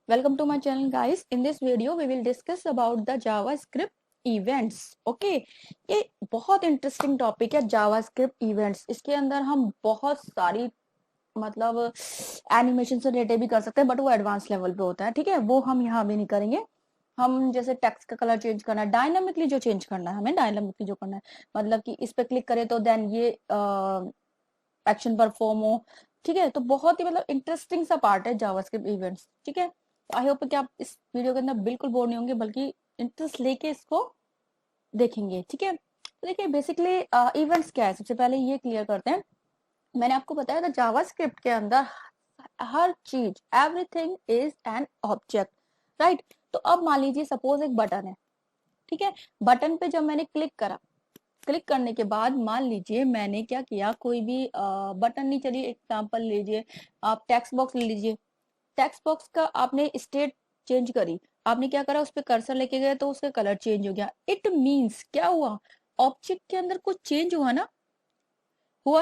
Welcome to my channel guys. In this video we will discuss about the JavaScript events. Okay, ये बहुत interesting topic है JavaScript events. इसके अंदर हम बहुत सारी मतलब एनिमेशन से रिलेटेड भी कर सकते हैं, बट वो एडवांस लेवल पे होता है. ठीक है, वो हम यहाँ भी नहीं करेंगे. हम जैसे टेक्स्ट का कलर चेंज करना है, डायनामिकली जो चेंज करना है, हमें डायनामिकली जो करना है, मतलब कि इस पे क्लिक करें तो देन ये एक्शन परफॉर्म हो. ठीक है, तो बहुत ही मतलब इंटरेस्टिंग सा पार्ट है जावास्क्रिप्ट इवेंट्स. ठीक है, आई होप कि आप इस वीडियो के अंदर बिल्कुल बोर नहीं होंगे, बल्कि इंटरेस्ट लेके इसको देखेंगे. ठीक है, तो देखिए बेसिकली इवेंट्स क्या है, सबसे पहले ये क्लियर करते हैं. मैंने आपको बताया था जावास्क्रिप्ट के अंदर हर चीज, everything is an object, right. तो अब मान लीजिए सपोज एक बटन है. ठीक है, बटन पे जब मैंने क्लिक करा, क्लिक करने के बाद मान लीजिए मैंने क्या किया, कोई भी बटन नहीं, चलिए एग्जांपल लीजिए, आप टेक्स्ट बॉक्स ले लीजिए. टेक्स्ट बॉक्स का आपने स्टेट चेंज करी, आपने क्या करा, उस पर कर्सर लेके गए तो उसका कलर चेंज हो गया. इट मींस क्या हुआ, ऑब्जेक्ट के अंदर कुछ चेंज हुआ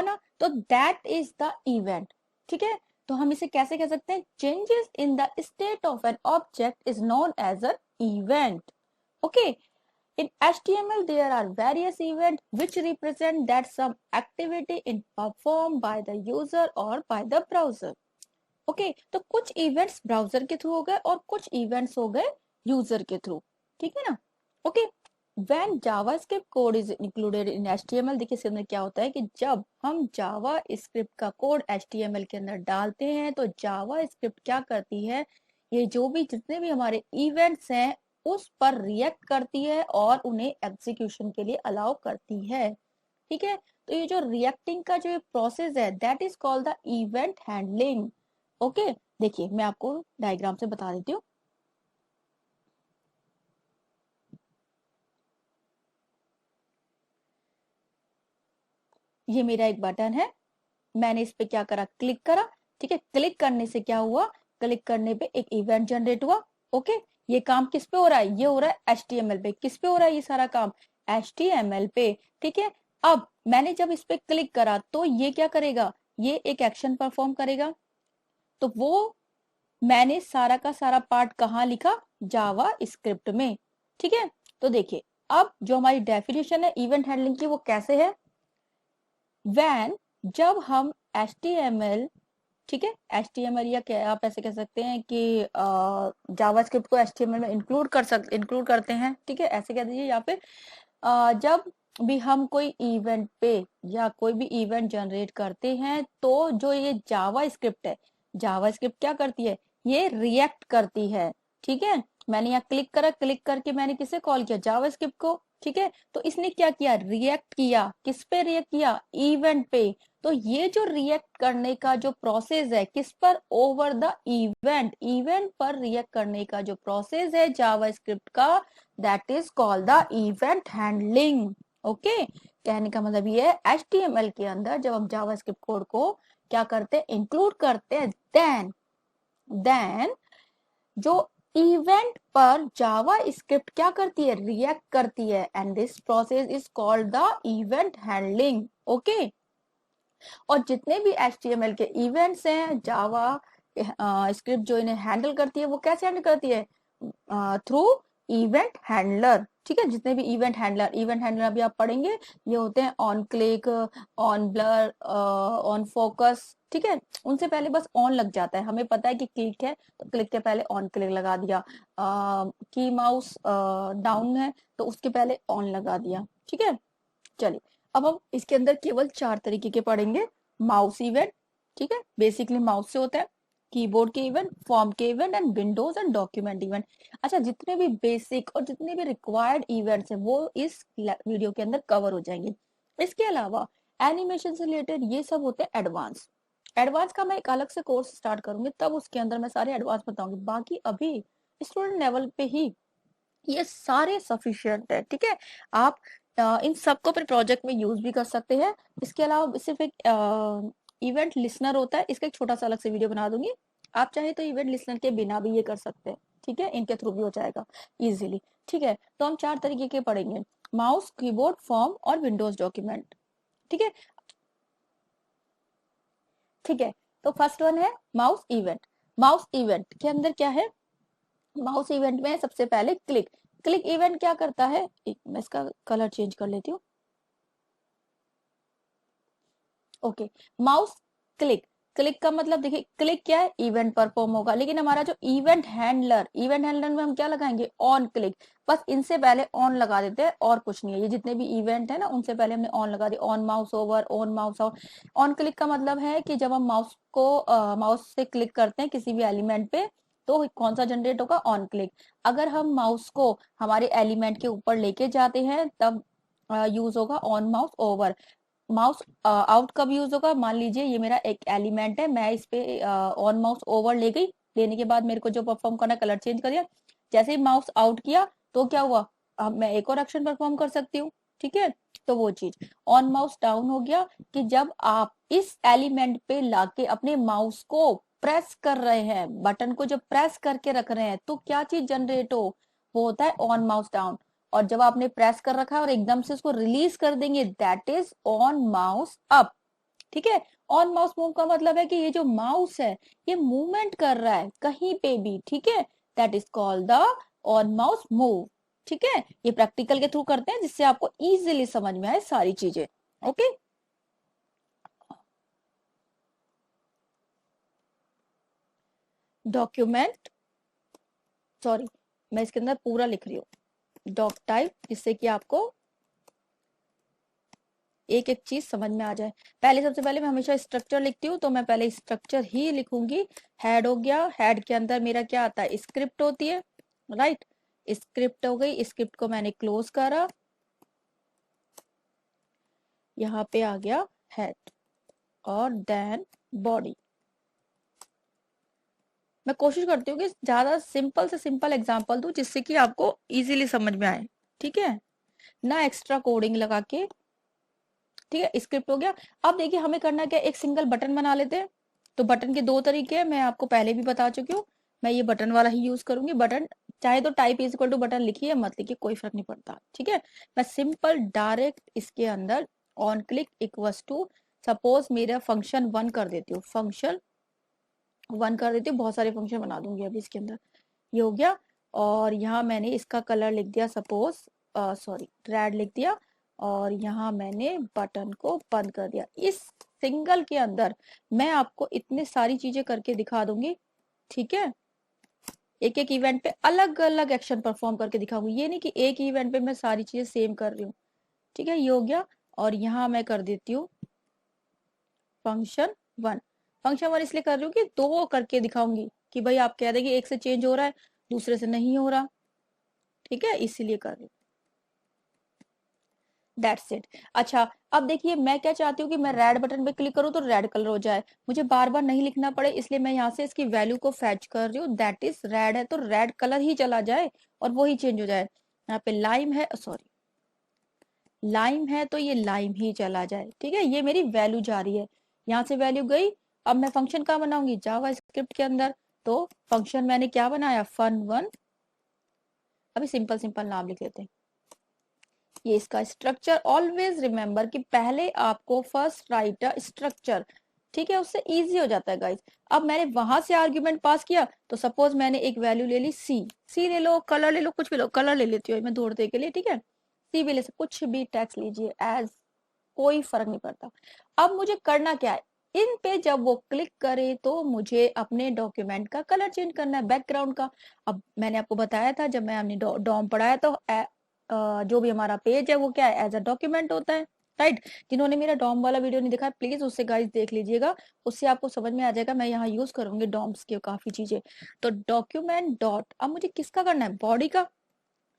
ना, तो दैट इज द इवेंट. ठीक है, तो हम इसे कैसे कह सकते हैं, changes in the state of an object is known as a event. Okay, in HTML, there are various events which represent that some activity is performed by the user or by the browser. Okay, तो कुछ events browser के through हो गए और कुछ events हो गए user के थ्रू. ठीक है ना. Okay, when JavaScript code is included in HTML, देखिए इसके अंदर क्या होता है कि जब हम JavaScript का कोड HTML के अंदर डालते हैं तो JavaScript क्या करती है, ये जो भी जितने भी हमारे इवेंट्स हैं उस पर रिएक्ट करती है और उन्हें एग्जीक्यूशन के लिए अलाउ करती है. ठीक है, तो ये जो रिएक्टिंग का जो प्रोसेस है that is called the event handling. Okay, देखिए मैं आपको डायग्राम से बता देती हूँ. ये मेरा एक बटन है, मैंने इस पे क्या करा, क्लिक करा. ठीक है, क्लिक करने से क्या हुआ, क्लिक करने पे एक इवेंट जनरेट हुआ. ओके, ये काम किस पे हो रहा है, ये हो रहा है HTML पे. किस पे हो रहा है ये सारा काम, HTML पे. ठीक है, अब मैंने जब इस पे क्लिक करा तो ये क्या करेगा, ये एक एक्शन परफॉर्म करेगा. तो वो मैंने सारा का सारा पार्ट कहाँ लिखा, जावा स्क्रिप्ट में. ठीक है, तो देखिए अब जो हमारी डेफिनेशन है इवेंट हैंडलिंग की वो कैसे है, व्हेन जब हम HTML, ठीक है, HTML या क्या आप ऐसे कह सकते हैं कि जावास्क्रिप्ट को HTML में इंक्लूड करते हैं. ठीक है, ऐसे कह दीजिए. या फिर जब भी हम कोई इवेंट पे या कोई भी इवेंट जनरेट करते हैं तो जो ये जावास्क्रिप्ट है, जावास्क्रिप्ट क्या करती है, ये रिएक्ट करती है. ठीक है, मैंने यहाँ क्लिक करा, क्लिक करके मैंने किसे कॉल किया, जावास्क्रिप्ट को. ठीक है, तो इसने क्या किया, रिएक्ट किया. किस पे रिएक्ट किया, इवेंट पे. तो ये जो रिएक्ट करने का जो प्रोसेस है किस पर, ओवर द इवेंट पर रिएक्ट करने का जो प्रोसेस है जावास्क्रिप्ट का, that is called the event handling. Okay, कहने का मतलब ये है HTML के अंदर जब हम जावास्क्रिप्ट कोड को क्या करते हैं, इंक्लूड करते हैं, देन जो इवेंट पर जावा स्क्रिप्ट क्या करती है, रिएक्ट करती है, and this process is called the event handling. Okay, और जितने भी HTML के इवेंट्स हैं जावा स्क्रिप्ट जो इन्हें हैंडल करती है वो कैसे हैंडल करती है, थ्रू इवेंट हैंडलर. ठीक है, जितने भी इवेंट हैंडलर अभी आप पढ़ेंगे, ये होते हैं on click, on blur, on focus. ठीक है, उनसे पहले बस ऑन लग जाता है, हमें पता है कि क्लिक है तो क्लिक के पहले ऑन क्लिक लगा दिया, की माउस डाउन है तो उसके पहले ऑन लगा दिया. ठीक है, चलिए अब हम इसके अंदर केवल 4 तरीके के पढ़ेंगे. माउस इवेंट, ठीक है, बेसिकली माउस से होता है, कीबोर्ड के इवेंट, फॉर्म के event, and Windows and document event. अच्छा, जितने भी बेसिक और जितने भी रिक्वायर्ड इवेंट्स हैं वो इस वीडियो के अंदर कवर हो जाएंगे. इसके अलावा एनिमेशन से रिलेटेड ये सब होते हैं एडवांस. एडवांस का मैं एक अलग से कोर्स स्टार्ट करूंगी, तब उसके अंदर मैं सारे एडवांस बताऊंगी. बाकी अभी स्टूडेंट लेवल पे ही ये सारे सफिशिएंट है. ठीक है, आप इन सबको अपने प्रोजेक्ट में यूज भी कर सकते हैं. इसके अलावा सिर्फ एक इवेंट लिसनर होता है, इसका एक छोटा सा अलग से वीडियो बना दूंगी. आप चाहे तो इवेंट लिसनर के बिना भी ये कर सकते हैं. ठीक है, इनके थ्रू भी हो जाएगा इजीली. ठीक है, तो हम 4 तरीके के पढ़ेंगे, माउस, कीबोर्ड, फॉर्म और विंडोज डॉक्यूमेंट. ठीक है, ठीक है, तो फर्स्ट वन है माउस इवेंट. माउस इवेंट के अंदर क्या है, माउस इवेंट में सबसे पहले क्लिक। क्लिक इवेंट क्या करता है, मैं इसका कलर चेंज कर लेती हूँ। Okay, mouse click. क्लिक का मतलब देखिए, क्लिक क्या है, इवेंट परफॉर्म होगा, लेकिन हमारा जो इवेंट हैंडलर में हम क्या लगाएंगे, ऑन क्लिक। बस इनसे पहले ऑन लगा देते हैं और कुछ नहीं है, ये जितने भी इवेंट है ना उनसे पहले हमने ऑन लगा दिया। On mouse over, on mouse out. On click का मतलब है कि जब हम माउस से क्लिक करते हैं किसी भी एलिमेंट पे, तो कौन सा जनरेट होगा, ऑन क्लिक। अगर हम माउस को हमारे एलिमेंट के ऊपर लेके जाते हैं तब यूज होगा on mouse over. Mouse out कब यूज होगा, मान लीजिए ये मेरा एक एलिमेंट है, मैं इस पे ऑन माउस ओवर ले गई, लेने के बाद मेरे को जो परफॉर्म करना है, कलर चेंज कर दिया। जैसे ही माउस आउट किया तो क्या हुआ, अब मैं एक और एक्शन परफॉर्म कर सकती हूँ। ठीक है, तो वो चीज। ऑन माउस डाउन हो गया कि जब आप इस एलिमेंट पे लाके अपने माउस को प्रेस कर रहे हैं, बटन को जब प्रेस करके रख रहे हैं, तो क्या चीज जनरेट हो, वो होता है ऑन माउस डाउन। और जब आपने प्रेस कर रखा है और एकदम से उसको रिलीज कर देंगे, that is on mouse up. ठीक है, ऑन माउस मूव का मतलब है कि ये जो माउस है ये मूवमेंट कर रहा है कहीं पे भी। ठीक है, that is called the on mouse move. ठीक है, ये प्रैक्टिकल के थ्रू करते हैं जिससे आपको इजीली समझ में आए सारी चीजें। ओके, डॉक्यूमेंट, सॉरी मैं इसके अंदर पूरा लिख रही हूँ, डॉक टाइप, जिससे कि आपको एक एक चीज समझ में आ जाए। पहले सबसे पहले मैं हमेशा स्ट्रक्चर लिखती हूँ, तो मैं पहले स्ट्रक्चर ही लिखूंगी। हेड हो गया, हेड के अंदर मेरा क्या आता है, स्क्रिप्ट होती है, राइट। स्क्रिप्ट हो गई, स्क्रिप्ट को मैंने क्लोज करा, यहाँ पे आ गया हेड, और देन बॉडी। मैं कोशिश करती हूँ कि ज्यादा सिंपल से सिंपल एग्जांपल दूं जिससे कि आपको इजीली समझ में आए। ठीक है, ना एक्स्ट्रा कोडिंग लगा के। ठीक है, स्क्रिप्ट हो गया। अब देखिए हमें करना क्या, एक सिंगल बटन बना लेते हैं। तो बटन के दो तरीके हैं, मैं आपको पहले भी बता चुकी हूँ। मैं ये बटन वाला ही यूज करूंगी। बटन चाहे तो type is equal to button लिखिए, मत लिखिए, कोई फर्क नहीं पड़ता। ठीक है, मैं सिंपल डायरेक्ट इसके अंदर on click equals to, suppose मेरा फंक्शन वन कर देती हूँ, फंक्शन वन कर देती हूँ, बहुत सारे फंक्शन बना दूंगी अभी इसके अंदर। ये हो गया। और यहाँ मैंने इसका कलर लिख दिया, सपोज सॉरी रेड लिख दिया। और यहाँ मैंने बटन को बंद कर दिया। इस सिंगल के अंदर मैं आपको इतने सारी चीजें करके दिखा दूंगी। ठीक है, एक एक इवेंट पे अलग अलग एक्शन परफॉर्म करके दिखाऊंगी, ये नहीं कि एक ही इवेंट पे मैं सारी चीजें सेम कर रही हूँ। ठीक है, ये हो गया। और यहाँ मैं कर देती हूँ फंक्शन वन। फंक्शन वन इसलिए कर रही हूँ कि दो करके दिखाऊंगी, कि भाई आप कह देंगे एक से चेंज हो रहा है, दूसरे से नहीं हो रहा। ठीक है, इसीलिए कर रही हूँ, दैट्स इट। अच्छा, अब देखिए मैं क्या चाहती हूँ कि मैं रेड बटन पे क्लिक करूँ तो रेड कलर हो जाए, मुझे बार बार नहीं लिखना पड़े, इसलिए मैं यहाँ से इसकी वैल्यू को फैच कर रही हूँ। दैट इज रेड है तो रेड कलर ही चला जाए और वो ही चेंज हो जाए। यहाँ पे लाइम है, सॉरी लाइम है तो ये लाइम ही चला जाए। ठीक है, ये मेरी वैल्यू जा रही है, यहाँ से वैल्यू गई। अब मैं फंक्शन कहाँ बनाऊंगी, जावा स्क्रिप्ट के अंदर। तो फंक्शन मैंने क्या बनाया, फन वन। अभी सिंपल सिंपल नाम लिख लेते हैं। ये इसका स्ट्रक्चर, ऑलवेज रिमेंबर कि पहले आपको फर्स्ट राइट अ स्ट्रक्चर। ठीक है, उससे इजी हो जाता है गाइस। अब मैंने वहां से आर्ग्यूमेंट पास किया, तो सपोज मैंने एक वैल्यू ले ली सी। सी ले लो, कलर ले लो, कुछ भी लो, कलर ले लेती हूँ मैं दौड़ने के लिए। ठीक है, सी भी ले सकते, कुछ भी टेक्स्ट लीजिए, एज कोई फर्क नहीं पड़ता। अब मुझे करना क्या है, इन पे जब वो क्लिक करे तो मुझे अपने डॉक्यूमेंट का कलर चेंज करना है, बैकग्राउंड का। अब मैंने आपको बताया था जब मैं हमने डॉम पढ़ाया, तो जो भी हमारा पेज है वो क्या है, एज अ डॉक्यूमेंट होता है, राइट। जिन्होंने मेरा डॉम वाला वीडियो नहीं देखा प्लीज उससे गाइस देख लीजिएगा, उससे आपको समझ में आ जाएगा। मैं यहाँ यूज करूंगी डॉम्स के काफी चीजें। तो डॉक्यूमेंट डॉट, अब मुझे किसका करना है, बॉडी का,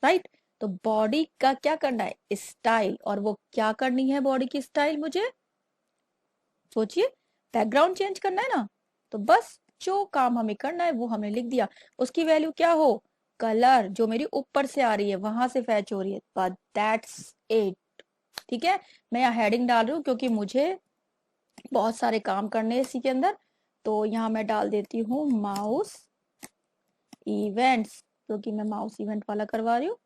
राइट। तो बॉडी का क्या करना है, स्टाइल। और वो क्या करनी है बॉडी की स्टाइल, मुझे सोचिए, बैकग्राउंड चेंज करना है ना। तो बस जो काम हमें करना है वो हमने लिख दिया। उसकी वैल्यू क्या हो, कलर, जो मेरी ऊपर से आ रही है वहां से फैच हो रही है, बट दैट्स इट। ठीक है, मैं यहाँ हेडिंग डाल रही हूँ क्योंकि मुझे बहुत सारे काम करने हैं इसी के अंदर। तो यहाँ मैं डाल देती हूँ माउस इवेंट्स, क्योंकि मैं माउस इवेंट वाला करवा रही हूँ।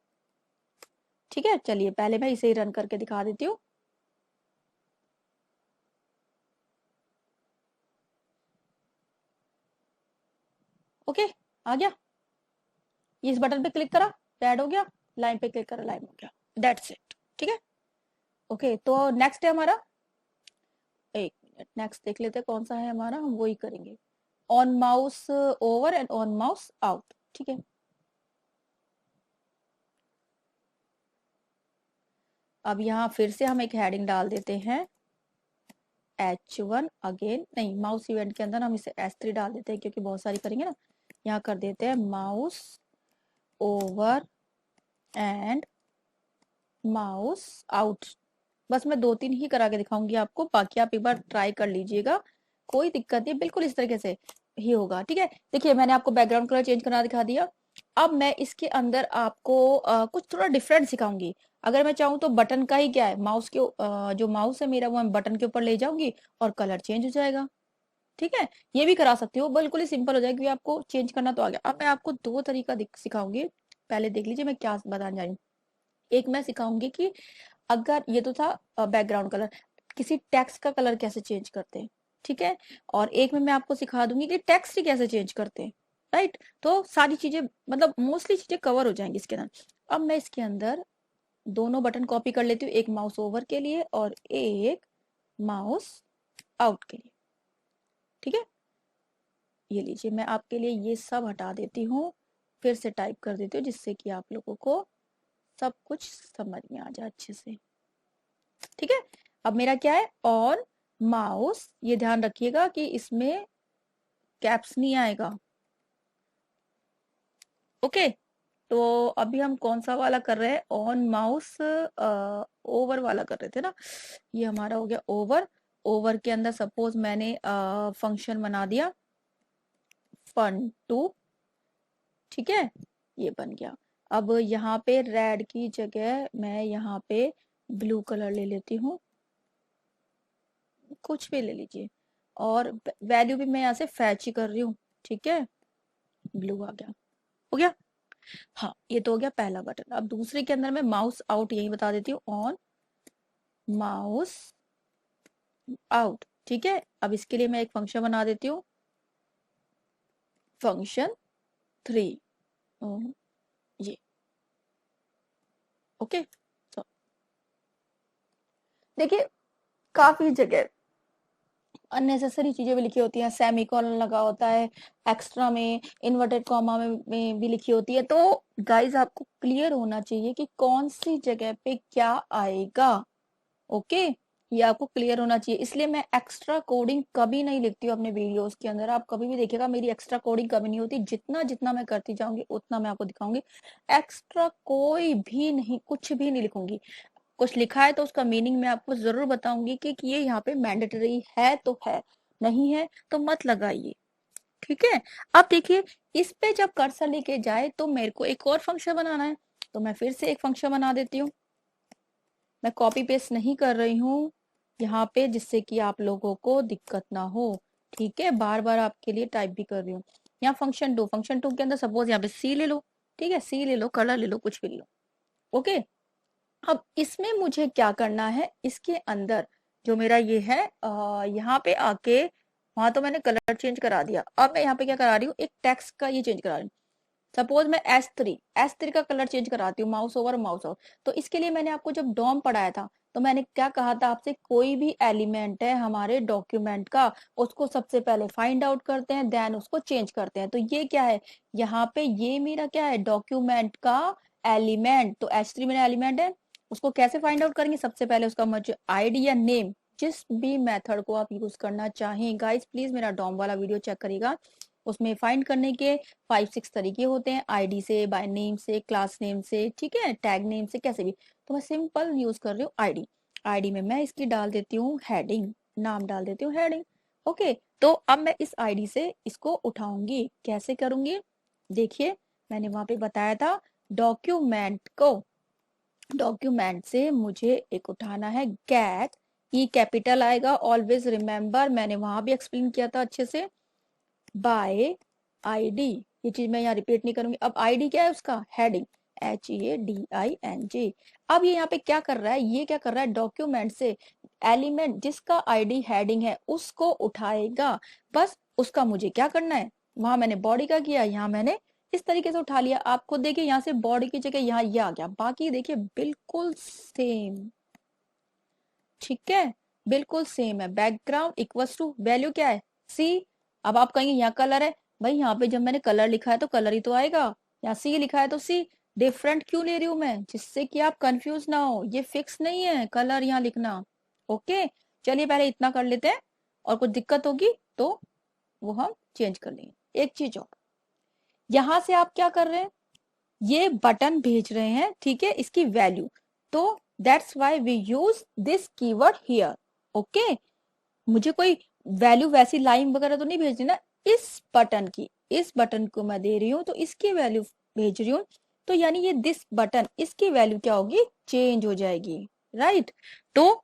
ठीक है, चलिए पहले मैं इसे ही रन करके दिखा देती हूँ। ओके, आ गया। इस बटन पे क्लिक करा, ऐड हो गया, लाइन पे क्लिक करा, लाइन हो गया, दैट्स इट। ठीक है, ओके। तो नेक्स्ट है हमारा, एक मिनट, नेक्स्ट देख लेते हैं कौन सा है हमारा, हम वही करेंगे, on mouse over and on mouse out. ठीक है, अब यहाँ फिर से हम एक हेडिंग डाल देते हैं, H1 अगेन, नहीं माउस इवेंट के अंदर हम इसे S3 डाल देते हैं क्योंकि बहुत सारी करेंगे ना। यहाँ कर देते हैं mouse over and mouse out. बस मैं 2-3 ही करा के दिखाऊंगी आपको, बाकी आप एक बार ट्राई कर लीजिएगा, कोई दिक्कत नहीं, बिल्कुल इस तरीके से ही होगा। ठीक है, देखिए मैंने आपको बैकग्राउंड कलर चेंज करना दिखा दिया। अब मैं इसके अंदर आपको कुछ थोड़ा डिफरेंट सिखाऊंगी। अगर मैं चाहूँ तो बटन का ही क्या है, माउस के जो माउस है मेरा वो मैं बटन के ऊपर ले जाऊंगी और कलर चेंज हो जाएगा। ठीक है, ये भी करा सकती हूँ, बिल्कुल ही सिंपल हो जाएगा क्योंकि आपको चेंज करना तो आ गया। अब मैं आपको 2 तरीका सिखाऊंगी, पहले देख लीजिए मैं क्या बताने जा रही हूँ। एक मैं सिखाऊंगी कि अगर ये तो था बैकग्राउंड कलर, किसी टेक्स्ट का कलर कैसे चेंज करते हैं। ठीक है, और एक में मैं आपको सिखा दूंगी कि टेक्स्ट ही कैसे चेंज करते हैं। राइट, तो सारी चीजें मतलब मोस्टली चीजें कवर हो जाएंगी इसके अंदर। अब मैं इसके अंदर दोनों बटन कॉपी कर लेती हूँ, एक माउस ओवर के लिए और एक माउस आउट के लिए। ठीक है, ये लीजिए मैं आपके लिए ये सब हटा देती हूँ, फिर से टाइप कर देती हूँ जिससे कि आप लोगों को सब कुछ समझ में आ जाए अच्छे से। ठीक है, अब मेरा क्या है, ऑन माउस, ये ध्यान रखिएगा कि इसमें कैप्स नहीं आएगा। ओके, तो अभी हम कौन सा वाला कर रहे हैं, ऑन माउस ओवर वाला कर रहे थे ना, ये हमारा हो गया ओवर। ओवर के अंदर सपोज मैंने फंक्शन बना दिया fun2। ठीक है, ये बन गया। अब यहाँ पे रेड की जगह मैं यहाँ पे ब्लू कलर ले लेती हूँ, कुछ भी ले लीजिए, और वैल्यू भी मैं यहाँ से फैच ही कर रही हूँ। ठीक है, ब्लू आ गया, हो गया। हाँ, ये तो हो गया पहला बटन। अब दूसरे के अंदर मैं माउस आउट यही बता देती हूँ, ऑन माउस आउट। ठीक है, अब इसके लिए मैं एक फंक्शन बना देती हूँ, fun3, ये। ओके, तो देखिए काफी जगह अननेसेसरी चीजें भी लिखी होती हैं, सेमी कॉलन लगा होता है, एक्स्ट्रा में इन्वर्टेड कॉमा में भी लिखी होती है। तो गाइज आपको क्लियर होना चाहिए कि कौन सी जगह पे क्या आएगा। ओके, ये आपको क्लियर होना चाहिए, इसलिए मैं एक्स्ट्रा कोडिंग कभी नहीं लिखती हूँ अपने वीडियोस के अंदर। आप कभी भी देखिएगा मेरी एक्स्ट्रा कोडिंग कभी नहीं होती, जितना जितना मैं करती जाऊंगी उतना मैं आपको दिखाऊंगी। एक्स्ट्रा कोई भी नहीं, कुछ भी नहीं लिखूंगी। कुछ लिखा है तो उसका मीनिंग मैं आपको जरूर बताऊंगी कि ये यहाँ पे मैंडेटरी है तो है, नहीं है तो मत लगाइए। ठीक है, अब देखिए इस पे जब कर्सर लेके जाए तो मेरे को एक और फंक्शन बनाना है, तो मैं फिर से एक फंक्शन बना देती हूँ। मैं कॉपी पेस्ट नहीं कर रही हूँ यहाँ पे, जिससे कि आप लोगों को दिक्कत ना हो। ठीक है, बार बार आपके लिए टाइप भी कर रही हूँ। यहाँ फंक्शन 2 के अंदर सपोज यहाँ पे सी ले लो। ठीक है, सी ले लो, कलर ले लो, कुछ भी ले लो। ओके, अब इसमें मुझे क्या करना है, इसके अंदर जो मेरा ये है यहाँ पे आके, वहां तो मैंने कलर चेंज करा दिया, अब मैं यहाँ पे क्या करा रही हूँ, एक टेक्स्ट का ये चेंज करा रही हूँ। सपोज मैं S3 का कलर चेंज कराती हूँ, माउस ओवर माउस आउट। तो इसके लिए मैंने आपको जब डॉम पढ़ाया था तो मैंने क्या कहा था आपसे, कोई भी एलिमेंट है हमारे डॉक्यूमेंट का, उसको सबसे पहले फाइंड आउट करते हैं, देन उसको चेंज करते हैं। तो ये क्या है, यहाँ पे ये मेरा क्या है, डॉक्यूमेंट का एलिमेंट। तो S3 मेरा एलिमेंट है, उसको कैसे फाइंड आउट करेंगे, सबसे पहले उसका मुझे आईडी या नेम, जिस भी मेथड को आप यूज करना चाहें। गाइस प्लीज मेरा डॉम वाला वीडियो चेक करिएगा, उसमें फाइंड करने के 5-6 तरीके होते हैं, आईडी से, बाय नेम से, क्लास नेम से, ठीक है, टैग नेम से, कैसे भी। तो मैं सिंपल यूज कर रही हूँ आईडी। आईडी में मैं इसकी डाल देती हूँ हेडिंग, नाम डाल देती हूँ हेडिंग। ओके, तो अब मैं इस आईडी से इसको उठाऊंगी, कैसे करूंगी, देखिए मैंने वहां पे बताया था, डॉक्यूमेंट को, डॉक्यूमेंट से मुझे एक उठाना है गेट, ई कैपिटल आएगा, ऑलवेज रिमेम्बर, मैंने वहां भी एक्सप्लेन किया था अच्छे से, बाय आईडी। ये चीज मैं यहाँ रिपीट नहीं करूंगी। अब आईडी क्या है उसका, हेडिंग, HEADING। अब ये यहाँ पे क्या कर रहा है, ये क्या कर रहा है, डॉक्यूमेंट से एलिमेंट जिसका आईडी हेडिंग है उसको उठाएगा। बस उसका मुझे क्या करना है, वहां मैंने बॉडी का किया, यहाँ मैंने इस तरीके से उठा लिया। आप खुद देखिए यहाँ से बॉडी की जगह यहाँ ये आ गया, बाकी देखिए बिल्कुल सेम, ठीक है, बिल्कुल सेम है। बैकग्राउंड इक्वल्स टू वैल्यू क्या है सी। अब आप कहेंगे यहाँ कलर है, भाई यहाँ पे जब मैंने कलर लिखा है तो कलर ही तो आएगा, यहाँ सी लिखा है तो सी। डिफरेंट क्यों ले रही हूं मैं, जिससे कि आप कंफ्यूज ना हो, ये फिक्स नहीं है कलर यहाँ लिखना। ओके, चलिए पहले इतना कर लेते हैं, और कुछ दिक्कत होगी तो वो हम चेंज कर लेंगे। एक चीज और, यहां से आप क्या कर रहे हैं, ये बटन भेज रहे हैं, ठीक है, इसकी वैल्यू, तो that's why we use this keyword here. Okay, मुझे कोई वैल्यू वैसी लाइन वगैरह तो नहीं भेजनी ना, इस बटन की, इस बटन को मैं दे रही हूँ तो इसकी वैल्यू भेज रही हूँ, तो यानी ये दिस बटन, इसकी वैल्यू क्या होगी, चेंज हो जाएगी, राइट। तो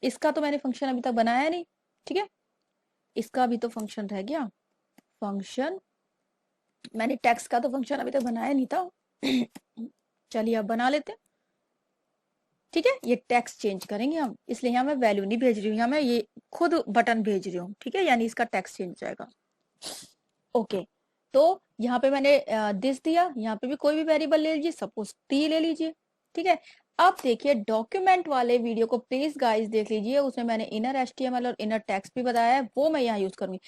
इसका तो मैंने फंक्शन अभी तक बनाया नहीं, ठीक है, इसका भी तो फंक्शन रह गया। फंक्शन मैंने टेक्स्ट का तो फंक्शन अभी तक बनाया नहीं था चलिए अब बना लेते हैं, ठीक है। ये टेक्स्ट चेंज करेंगे हम, इसलिए यहाँ मैं वैल्यू नहीं भेज रही हूँ, यहाँ मैं ये खुद बटन भेज रही हूँ, ठीक है, यानी इसका टेक्स्ट चेंज हो जाएगा। ओके, तो यहाँ पे मैंने दिस दिया, यहाँ पे भी कोई भी वेरिएबल ले लीजिए, सपोज टी ले लीजिए, ठीक है। अब देखिए डॉक्यूमेंट वाले वीडियो को प्लीज गाइस देख लीजिए, उसमें मैंने इनर एचटीएमएल और इनर टेक्स्ट भी बताया है, वो मैं यहाँ यूज करूंगी।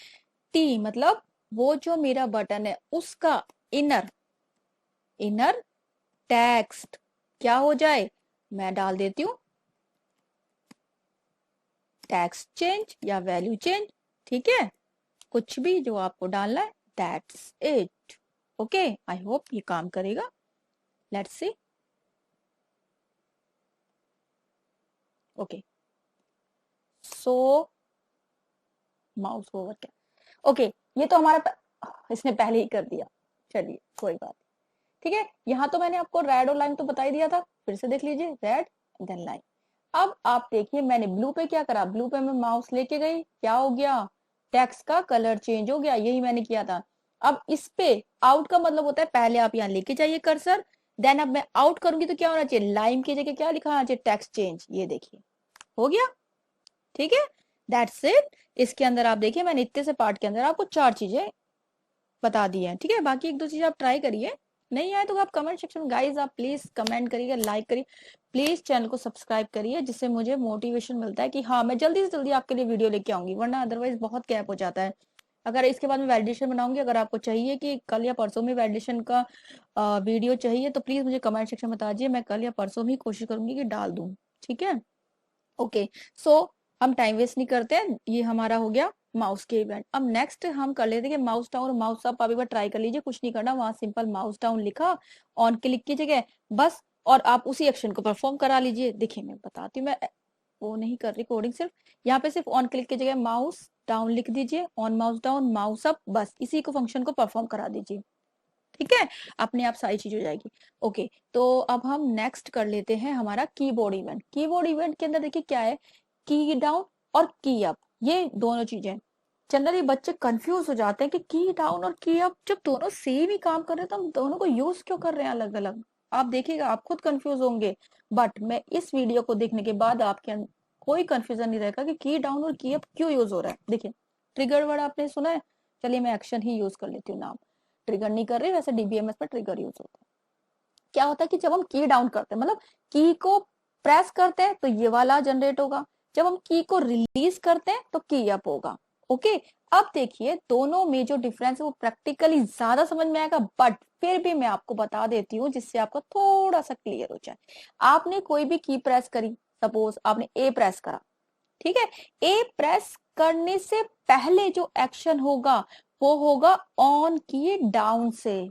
टी मतलब वो जो मेरा बटन है उसका इनर, इनर टेक्स्ट क्या हो जाए, मैं डाल देती हूँ टेक्स्ट चेंज या वैल्यू चेंज, ठीक है, कुछ भी जो आपको डालना है, that's it. Okay, I hope ये काम करेगा, let's see. Okay, so mouse over क्या, ओके, ये तो हमारा इसने पहले ही कर दिया, चलिए कोई बात, ठीक है। यहाँ तो मैंने आपको रेड और लाइन तो बता ही दिया था, फिर से देख लीजिए, रेड देन लाइन। अब आप देखिए मैंने ब्लू पे क्या करा, ब्लू पे मैं माउस लेके गई, क्या हो गया, टेक्स्ट का कलर चेंज हो गया, यही मैंने किया था। अब इस पे आउट का मतलब होता है पहले आप यहाँ लेके जाइए कर्सर, देन अब मैं आउट करूंगी तो क्या होना चाहिए, लाइन की जगह क्या लिखा होना चाहिए, टेक्स्ट चेंज, ये देखिए हो गया, ठीक है, दैट्स इट। इसके अंदर आप देखिए मैंने इतने से पार्ट के अंदर आपको 4 चीजें बता दी है, ठीक है, बाकी एक दो चीज आप ट्राई करिए, नहीं आए तो आप कमेंट सेक्शन में गाइस आप प्लीज कमेंट करिए, लाइक करिए, प्लीज चैनल को सब्सक्राइब करिए, जिससे मुझे मोटिवेशन मिलता है कि हाँ मैं जल्दी से जल्दी आपके लिए वीडियो लेके आऊंगी, वरना अदरवाइज बहुत गैप हो जाता है। अगर इसके बाद में वैलिडेशन बनाऊंगी, अगर आपको चाहिए कि कल या परसों में वैलिडेशन का वीडियो चाहिए तो प्लीज मुझे कमेंट सेक्शन में बता दीजिए, मैं कल या परसों में कोशिश करूंगी कि डाल दूं, ठीक है। ओके, सो हम टाइम वेस्ट नहीं करते हैं, ये हमारा हो गया माउस के इवेंट। अब नेक्स्ट हम कर लेते हैं कि माउस डाउन और माउस अप, आप एक बार ट्राई कर लीजिए, कुछ नहीं करना, वहां सिंपल माउस डाउन लिखा, ऑन क्लिक की जगह बस, और आप उसी एक्शन को परफॉर्म करा लीजिए। देखिए मैं बताती हूँ, मैं वो नहीं कर रही कोडिंग, सिर्फ यहाँ पे सिर्फ ऑन क्लिक की जगह माउस डाउन लिख दीजिए, on mouse down mouse up, बस इसी को फंक्शन को परफॉर्म करा दीजिए, ठीक है, अपने आप सारी चीज हो जाएगी। ओके, तो अब हम नेक्स्ट कर लेते हैं हमारा कीबोर्ड इवेंट। कीबोर्ड इवेंट के अंदर देखिए क्या है, की डाउन और की अप, ये दोनों चीजें, जनरली बच्चे कंफ्यूज हो जाते हैं कि की डाउन और की अप जब दोनों सेम ही काम कर रहे हैं तो हम दोनों को यूज क्यों कर रहे हैं अलग अलग, आप देखिएगा आप खुद कंफ्यूज होंगे, बट मैं इस वीडियो को देखने के बाद आपके अंदर कोई कंफ्यूजन नहीं रहेगा कि की डाउन और की अप क्यों यूज हो रहा है। देखिए ट्रिगर वर्ड आपने सुना है, चलिए मैं एक्शन ही यूज कर लेती हूँ, नाम ट्रिगर नहीं कर रही, वैसे डीबीएमएस में ट्रिगर यूज होता है। क्या होता है कि जब हम की डाउन करते हैं, मतलब की को प्रेस करते हैं तो ये वाला जनरेट होगा, जब हम की को रिलीज करते हैं तो की अप होगा। ओके, अब देखिए दोनों में जो डिफरेंस है वो प्रैक्टिकली ज्यादा समझ में आएगा, बट फिर भी मैं आपको बता देती हूँ जिससे आपको थोड़ा सा क्लियर हो जाए। आपने कोई भी की प्रेस करी, सपोज आपने ए प्रेस करा, ठीक है, ए प्रेस करने से पहले जो एक्शन होगा वो होगा ऑन की डाउन से,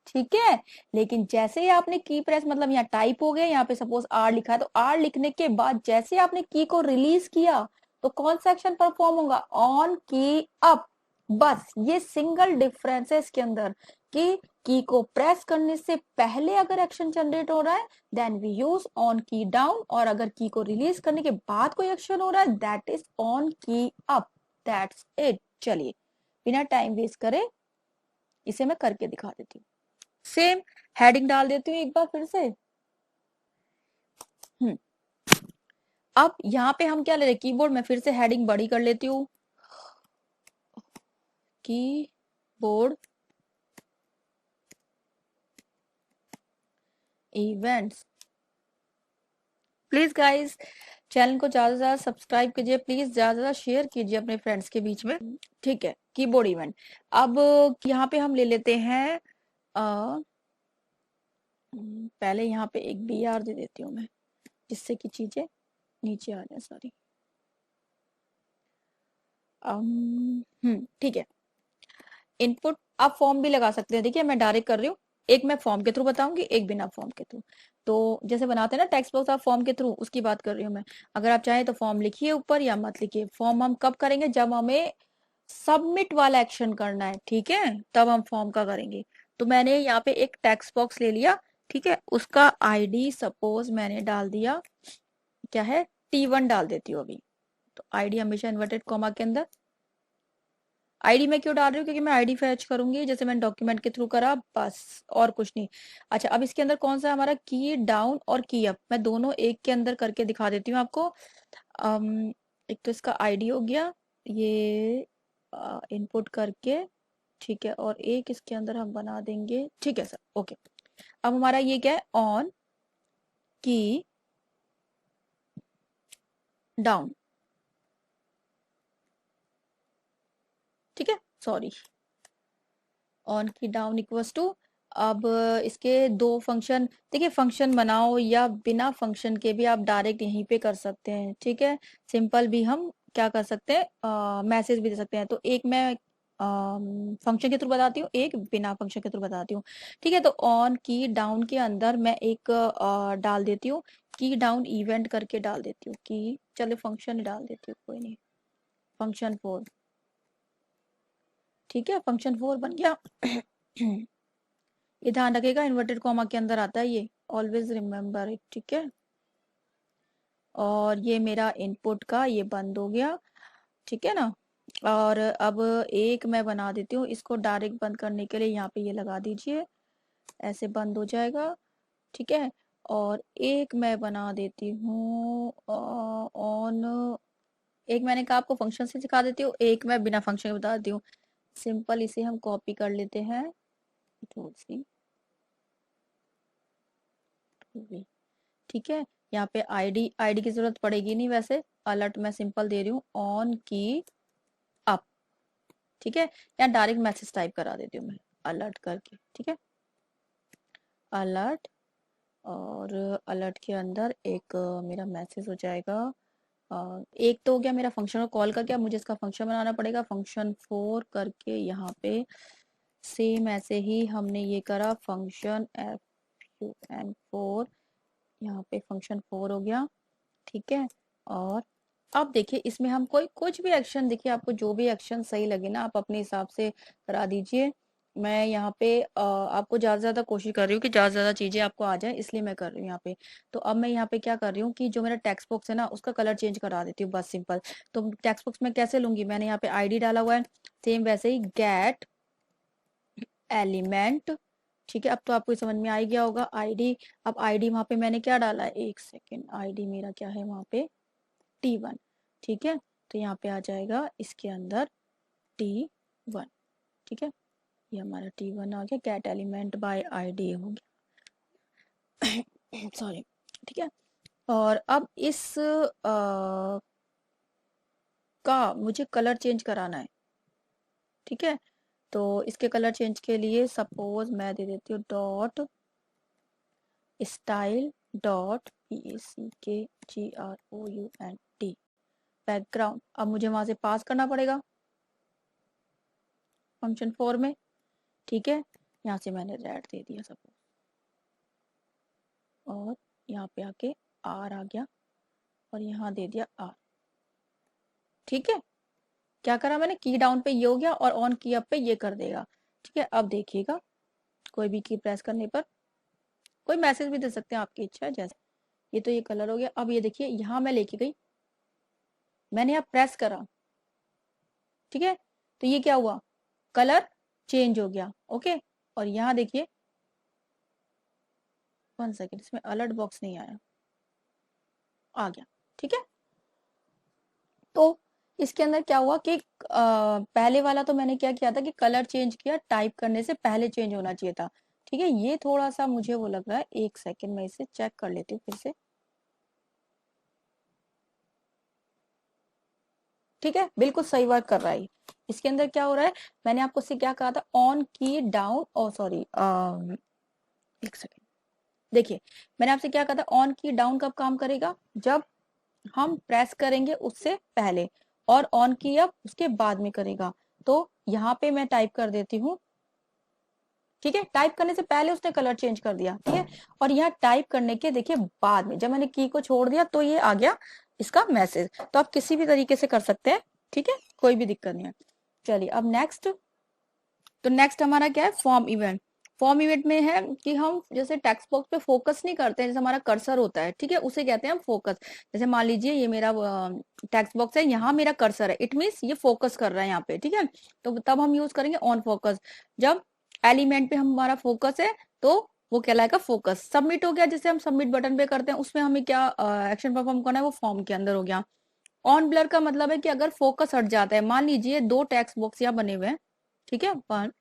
ठीक है। लेकिन जैसे ही आपने की प्रेस, मतलब यहाँ टाइप हो गया, यहाँ पे सपोज आर लिखा है, तो आर लिखने के बाद जैसे आपने की को रिलीज किया तो कौन सा एक्शन परफॉर्म होगा, ऑन की अप, बस ये सिंगल डिफरेंस है इसके अंदर कि की को प्रेस करने से पहले अगर एक्शन जनरेट हो रहा है देन वी यूज ऑन की डाउन, और अगर की को रिलीज करने के बाद कोई एक्शन हो रहा है दैट इज ऑन की अप, दैट्स इट। चलिए बिना टाइम वेस्ट करे इसे मैं करके दिखा देती हूँ, सेम हेडिंग डाल देती हूँ एक बार फिर से। अब यहाँ पे हम क्या ले रहे हैं, कीबोर्ड में फिर से हेडिंग बड़ी कर लेती हूँ, की board events. Please guys channel को ज्यादा से ज्यादा सब्सक्राइब कीजिए, प्लीज ज्यादा से ज्यादा शेयर कीजिए अपने फ्रेंड्स के बीच में। ठीक है, कीबोर्ड इवेंट। अब यहाँ पे हम ले लेते हैं पहले यहाँ पे एक BR दे देती हूँ मैं, जिससे कि चीजें नीचे आ जाए सारी। ठीक है। इनपुट आप फॉर्म भी लगा सकते हैं। देखिए मैं डायरेक्ट कर रही हूँ, एक मैं फॉर्म के थ्रू बताऊंगी, एक बिना फॉर्म के थ्रू। तो जैसे बनाते हैं ना टेक्स्ट बॉक्स, आप फॉर्म के थ्रू, उसकी बात कर रही हूँ मैं। अगर आप चाहें तो फॉर्म लिखिए ऊपर या मत लिखिए। फॉर्म हम कब करेंगे? जब हमें सबमिट वाला एक्शन करना है, ठीक है, तब हम फॉर्म का करेंगे। तो मैंने यहाँ पे एक टेक्स्ट बॉक्स ले लिया, ठीक है, उसका आईडी सपोज मैंने डाल दिया, क्या है, T1 डाल देती हूँ अभी। तो आईडी हमेशा इन्वर्टेड कॉमा के अंदर। आईडी मैं क्यों डाल रही हूँ? क्योंकि मैं आईडी फैच करूंगी, जैसे मैंने डॉक्यूमेंट के थ्रू करा, बस और कुछ नहीं। अच्छा, अब इसके अंदर कौन सा है हमारा? की डाउन और की अप। मैं दोनों एक के अंदर करके दिखा देती हूँ आपको। एक तो इसका आईडी हो गया, ये इनपुट करके, ठीक है, और एक इसके अंदर हम बना देंगे, ठीक है सर, ओके। अब हमारा ये क्या है? ऑन की डाउन, ठीक है, सॉरी, ऑन की डाउन इक्वल्स टू। अब इसके दो फंक्शन, देखिए फंक्शन बनाओ या बिना फंक्शन के भी आप डायरेक्ट यहीं पे कर सकते हैं, ठीक है। सिंपल भी हम क्या कर सकते हैं, मैसेज भी दे सकते हैं। तो एक मैं फंक्शन के थ्रू बताती हूँ, एक बिना फंक्शन के थ्रू बताती हूँ, ठीक है। तो ऑन की डाउन के अंदर मैं एक डाल देती हूँ, की डाउन इवेंट करके डाल देती हूँ, की, चलो फंक्शन डाल देती हूँ, कोई नहीं, फंक्शन 4, ठीक है, फंक्शन 4 बन गया। ये ध्यान रखिएगा इन्वर्टेड कॉमा के अंदर आता है ये, ऑलवेज रिमेम्बर इट, ठीक है। और ये मेरा इनपुट का ये बंद हो गया, ठीक है ना। और अब एक मैं बना देती हूँ, इसको डायरेक्ट बंद करने के लिए यहाँ पे ये लगा दीजिए, ऐसे बंद हो जाएगा, ठीक है। और एक मैं बना देती हूँ ऑन, एक मैंने कहा आपको फंक्शन से सिखा देती हूँ, एक मैं बिना फंक्शन के बता देती हूँ। सिंपल इसे हम कॉपी कर लेते हैं, ठीक है। यहाँ पे आईडी, आईडी की जरूरत पड़ेगी नहीं वैसे, अलर्ट मैं सिंपल दे रही हूँ, ऑन की अप, ठीक है। या डायरेक्ट मैसेज टाइप करा देती हूँ मैं अलर्ट करके, ठीक है, अलर्ट। और अलर्ट के अंदर एक मेरा मैसेज हो जाएगा, एक तो हो गया मेरा फंक्शन को कॉल करके। अब मुझे इसका फंक्शन बनाना पड़ेगा, फंक्शन 4 करके यहाँ पे सेम ऐसे ही हमने ये करा, फंक्शन fun4, यहाँ पे फंक्शन 4 हो गया, ठीक है। और अब देखिए इसमें हम कोई कुछ भी एक्शन, देखिए आपको जो भी एक्शन सही लगे ना, आप अपने हिसाब से करा दीजिए। मैं यहाँ पे आपको ज्यादा से ज्यादा कोशिश कर रही हूँ कि ज्यादा से ज्यादा चीजें आपको आ जाए, इसलिए मैं कर रही हूँ यहाँ पे। तो अब मैं यहाँ पे क्या कर रही हूँ कि जो मेरा टेक्स्ट बॉक्स है ना, उसका कलर चेंज करा देती हूँ, बस सिंपल। तो टेक्स्ट बॉक्स में कैसे लूंगी? मैंने यहाँ पे आईडी डाला हुआ है, सेम वैसे ही गेट एलिमेंट, ठीक है। अब तो आपको समझ में आ ही गया होगा आईडी। अब आईडी वहां पे मैंने क्या डाला है, एक सेकेंड, आईडी मेरा क्या है वहां पे, T1, ठीक है। तो यहाँ पे आ जाएगा इसके अंदर T1, ठीक है, ये हमारा T1 आ गया, गेट एलिमेंट बाय आईडी हो गया। सॉरी, ठीक है। और अब इस का मुझे कलर चेंज कराना है, ठीक है। तो इसके कलर चेंज के लिए सपोज मैं दे देती हूँ dot style dot PACKGROUND background. अब मुझे वहां से पास करना पड़ेगा फंक्शन 4 में, ठीक है। यहाँ से मैंने रेड दे दिया सपोज, और यहाँ पे आके आर आ गया, और यहाँ दे दिया आर, ठीक है। क्या करा मैंने? की डाउन पे ये हो गया, और ऑन की अप पे ये कर देगा, ठीक है। अब देखिएगा कोई भी की प्रेस करने पर कोई मैसेज भी दे सकते हैं, आपकी इच्छा है जैसे। ये तो ये कलर हो गया। अब ये देखिए यहाँ मैं लेके गई, मैंने यहाँ प्रेस करा, ठीक है, तो ये क्या हुआ, कलर चेंज हो गया, ओके। और यहाँ देखिए, 1 सेकेंड, इसमें अलर्ट बॉक्स नहीं आया, आ गया, ठीक है। तो इसके अंदर क्या हुआ कि पहले वाला तो मैंने क्या किया था कि कलर चेंज किया, टाइप करने से पहले चेंज होना चाहिए था। ठीक है, ये थोड़ा सा मुझे वो लग रहा है, एक सेकंड में इसे चेक कर लेती हूँ फिर से। ठीक है, बिल्कुल सही वर्क कर रहा है। इसके अंदर क्या हो रहा है, मैंने आपको से क्या कहा था, ऑन की डाउन, ओ सॉरी, एक सेकंड, देखिए मैंने आपसे क्या कहा था, ऑन की डाउन कब काम करेगा, जब हम प्रेस करेंगे उससे पहले, और ऑन की अब उसके बाद में करेगा। तो यहाँ पे मैं टाइप कर देती हूँ। ठीक है, टाइप करने से पहले उसने कलर चेंज कर दिया। ठीक है, और यहाँ टाइप करने के देखिए बाद में जब मैंने की को छोड़ दिया तो ये आ गया इसका मैसेज। तो आप किसी भी तरीके से कर सकते हैं। ठीक है, कोई भी दिक्कत नहीं है। चलिए अब नेक्स्ट, तो नेक्स्ट हमारा क्या है, फॉर्म इवेंट। फॉर्म इवेंट में है कि हम जैसे टेक्स्ट बॉक्स पे फोकस नहीं करते हैं, जैसे हमारा कर्सर होता है, ठीक है, उसे कहते हैं हम फोकस। जैसे मान लीजिए ये मेरा टेक्स्ट बॉक्स है, यहाँ मेरा कर्सर है, इट मीन्स ये फोकस कर रहा है यहाँ पे। ठीक है, तो तब हम यूज करेंगे ऑन फोकस। जब एलिमेंट पे हमारा फोकस है तो वो कहलाएगा फोकस। सबमिट हो गया, जैसे हम सबमिट बटन पे करते हैं, उसमें हमें क्या एक्शन परफॉर्म करना है, वो फॉर्म के अंदर हो गया। ऑन ब्लर का मतलब है कि अगर फोकस हट जाता है, मान लीजिए दो टेक्स्ट बॉक्स यहाँ बने हुए हैं, ठीक है, वन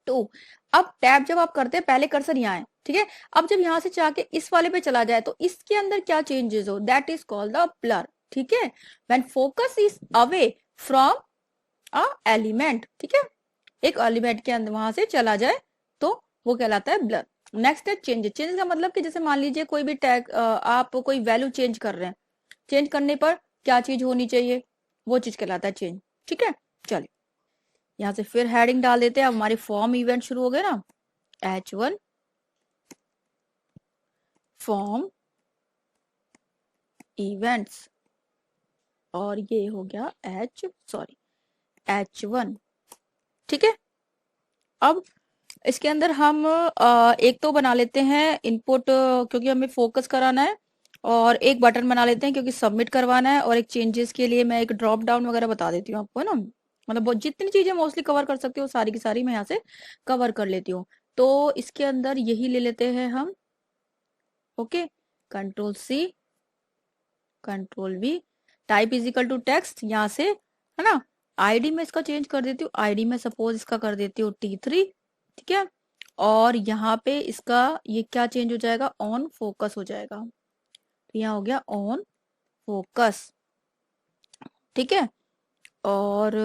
टू। अब टैब जब आप करते हैं पहले कर्सर यहाँ है, ठीक है, अब जब यहाँ से चाह के इस वाले पे चला जाए तो इसके अंदर क्या चेंजेस हो, that is called the blur. ठीक है, when focus is away from a element, ठीक है, एक एलिमेंट के अंदर वहां से चला जाए तो वो कहलाता है ब्लर। नेक्स्ट है चेंज। चेंज का मतलब कि जैसे मान लीजिए कोई भी टैग आप कोई वैल्यू चेंज कर रहे हैं, चेंज करने पर क्या चीज होनी चाहिए, वो चीज कहलाता है चेंज। ठीक है, चलिए यहाँ से फिर हेडिंग डाल देते हैं। अब हमारे फॉर्म इवेंट शुरू हो गए ना, H1 फॉर्म इवेंट्स, और ये हो गया H1। ठीक है, अब इसके अंदर हम एक तो बना लेते हैं इनपुट, क्योंकि हमें फोकस कराना है, और एक बटन बना लेते हैं क्योंकि सबमिट करवाना है, और एक चेंजेस के लिए मैं एक ड्रॉप डाउन वगैरह बता देती हूँ आपको, है ना, मतलब बहुत जितनी चीजें मोस्टली कवर कर सकती हूँ सारी की सारी मैं यहाँ से कवर कर लेती हूँ। तो इसके अंदर यही ले लेते हैं हम। Okay, control C, control V, type is equal to text, यहाँ से, है ना, आईडी में इसका चेंज कर देती हूँ, आईडी में सपोज इसका कर देती हूँ T3। ठीक है, और यहाँ पे इसका ये क्या चेंज हो जाएगा, ऑन फोकस हो जाएगा। तो यहाँ हो गया ऑन फोकस। ठीक है, और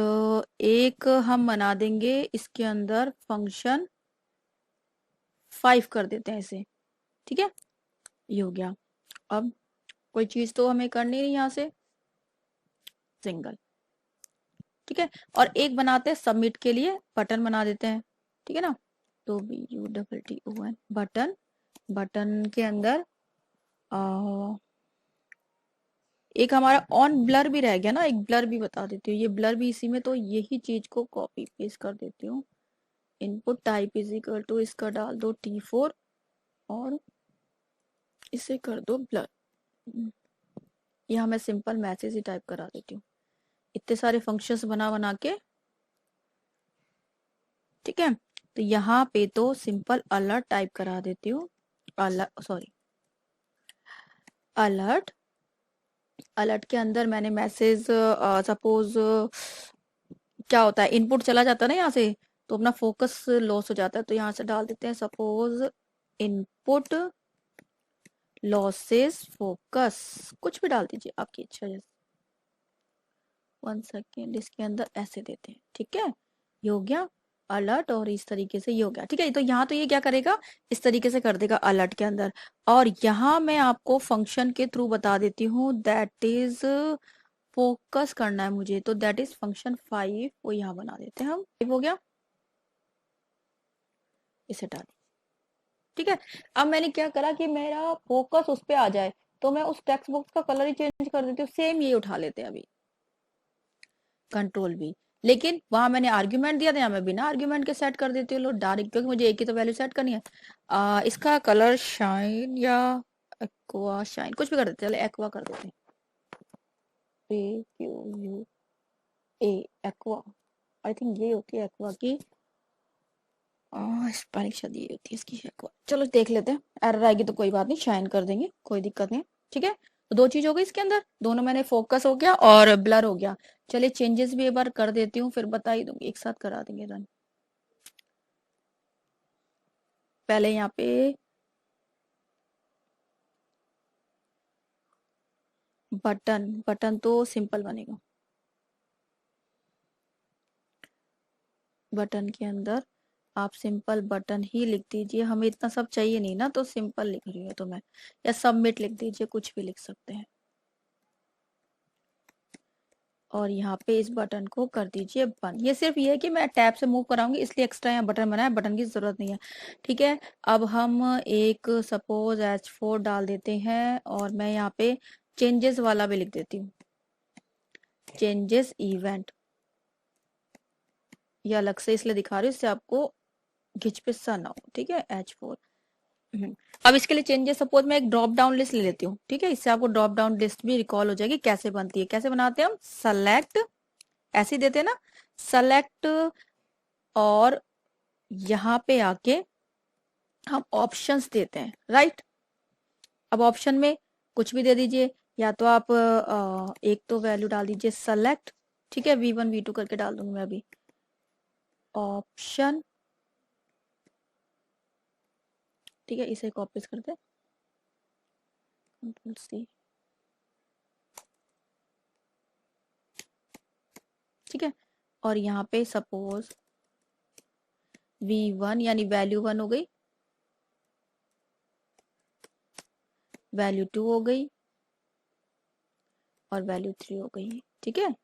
एक हम बना देंगे इसके अंदर फंक्शन 5 कर देते हैं इसे। ठीक है, ये हो गया। अब कोई चीज तो हमें करनी नहीं यहाँ से, सिंगल। ठीक है, और एक बनाते हैं सबमिट के लिए, बटन बना देते हैं। ठीक है ना, तो BUTTON बटन, बटन के अंदर एक हमारा ऑन ब्लर भी रह गया ना, एक ब्लर भी बता देती हूँ, ये ब्लर भी इसी में, तो यही चीज को कॉपी पेस्ट कर देती हूँ। Input type is equal to इसका डाल दो T4, और इसे कर दो ब्लर। यहाँ मैं सिंपल मैसेज ही टाइप करा देती हूँ, इतने सारे फंक्शंस बना बना के। ठीक है, तो यहाँ पे तो सिंपल अलर्ट टाइप करा देती हूँ, अलर्ट, सॉरी, अलर्ट। अलर्ट के अंदर मैंने मैसेज, सपोज क्या होता है, इनपुट चला जाता है ना यहाँ से, तो अपना फोकस लॉस हो जाता है, तो यहाँ से डाल देते हैं सपोज इनपुट लॉसेस फोकस, कुछ भी डाल दीजिए आपकी इच्छा जैसे। 1 सेकेंड, इसके अंदर ऐसे देते हैं। ठीक है, ये हो गया अलर्ट, और इस तरीके से ये हो गया। ठीक है, तो यहाँ तो ये क्या करेगा, इस तरीके से कर देगा अलर्ट के अंदर। और यहाँ मैं आपको फंक्शन के थ्रू बता देती हूँ, दैट इज फोकस करना है मुझे, तो दैट इज फंक्शन 5, वो यहाँ बना देते हैं हम। 5 हो गया, इसे डाल। ठीक है, अब मैंने क्या करा कि मेरा फोकस उस पे आ जाए, तो मैं उस टेक्स्ट बॉक्स का कलर ही चेंज कर देती हूँ। सेम ये उठा लेते हैं अभी, कंट्रोल भी, लेकिन वहां मैंने आर्ग्यूमेंट दिया था, यहाँ मैं बिना आर्ग्यूमेंट के सेट कर देती हूँ लो डायरेक्ट, क्योंकि मुझे एक ही तो वैल्यू सेट करनी है। इसका कलर शाइन या एक्वा शाइन, कुछ भी कर देते हैं, चलो एक्वा कर देते हैं, AQUA, एक्वा, आई थिंक ये होती है एक्वा की स्पेलिंग, शायद ये होती है इसकी एक्वा। चलो देख लेते हैं, एरर आएगी तो कोई बात नहीं, शाइन कर देंगे, कोई दिक्कत नहीं। ठीक है, तो दो चीज हो गई इसके अंदर, दोनों मैंने फोकस हो गया और ब्लर हो गया। चलिए चेंजेस भी एक बार कर देती हूँ, फिर बता ही दूंगी, एक साथ करा देंगे रन। पहले यहाँ पे बटन, बटन तो सिंपल बनेगा। बटन के अंदर आप सिंपल बटन ही लिख दीजिए, हमें इतना सब चाहिए नहीं ना, तो सिंपल लिख रही हूँ तो मैं, या सबमिट लिख दीजिए, कुछ भी लिख सकते हैं। और यहाँ पे इस बटन को कर दीजिए बंद। ये सिर्फ ये है कि मैं टैब से मूव कराऊंगी, इसलिए एक्स्ट्रा यहाँ बटन बनाया, बटन की जरूरत नहीं है। ठीक है, अब हम एक सपोज H4 डाल देते हैं, और मैं यहाँ पे चेंजेस वाला भी लिख देती हूँ, चेंजेस इवेंट। ये अलग से इसलिए दिखा रही हूँ, इससे आपको घिचपिस्सा ना हो। ठीक है, H4। अब इसके लिए चेंजेस, सपोज मैं एक ड्रॉप डाउन लिस्ट ले लेती हूँ। ठीक है, इससे आपको ड्रॉप डाउन लिस्ट भी रिकॉल हो जाएगी कैसे बनती है। कैसे बनाते हैं हम, सेलेक्ट, ऐसे ही देते हैं ना, सेलेक्ट, और यहाँ पे आके हम ऑप्शंस देते हैं, राइट। अब ऑप्शन में कुछ भी दे दीजिए, या तो आप एक तो वैल्यू डाल दीजिए सेलेक्ट। ठीक है, V1 V2 करके डाल दूंगी मैं अभी, ऑप्शन। ठीक है, इसे कॉपी करते हैं, Ctrl+C। ठीक है, और यहाँ पे सपोज V1 यानी वैल्यू 1 हो गई, वैल्यू 2 हो गई, और वैल्यू 3 हो गई। ठीक है,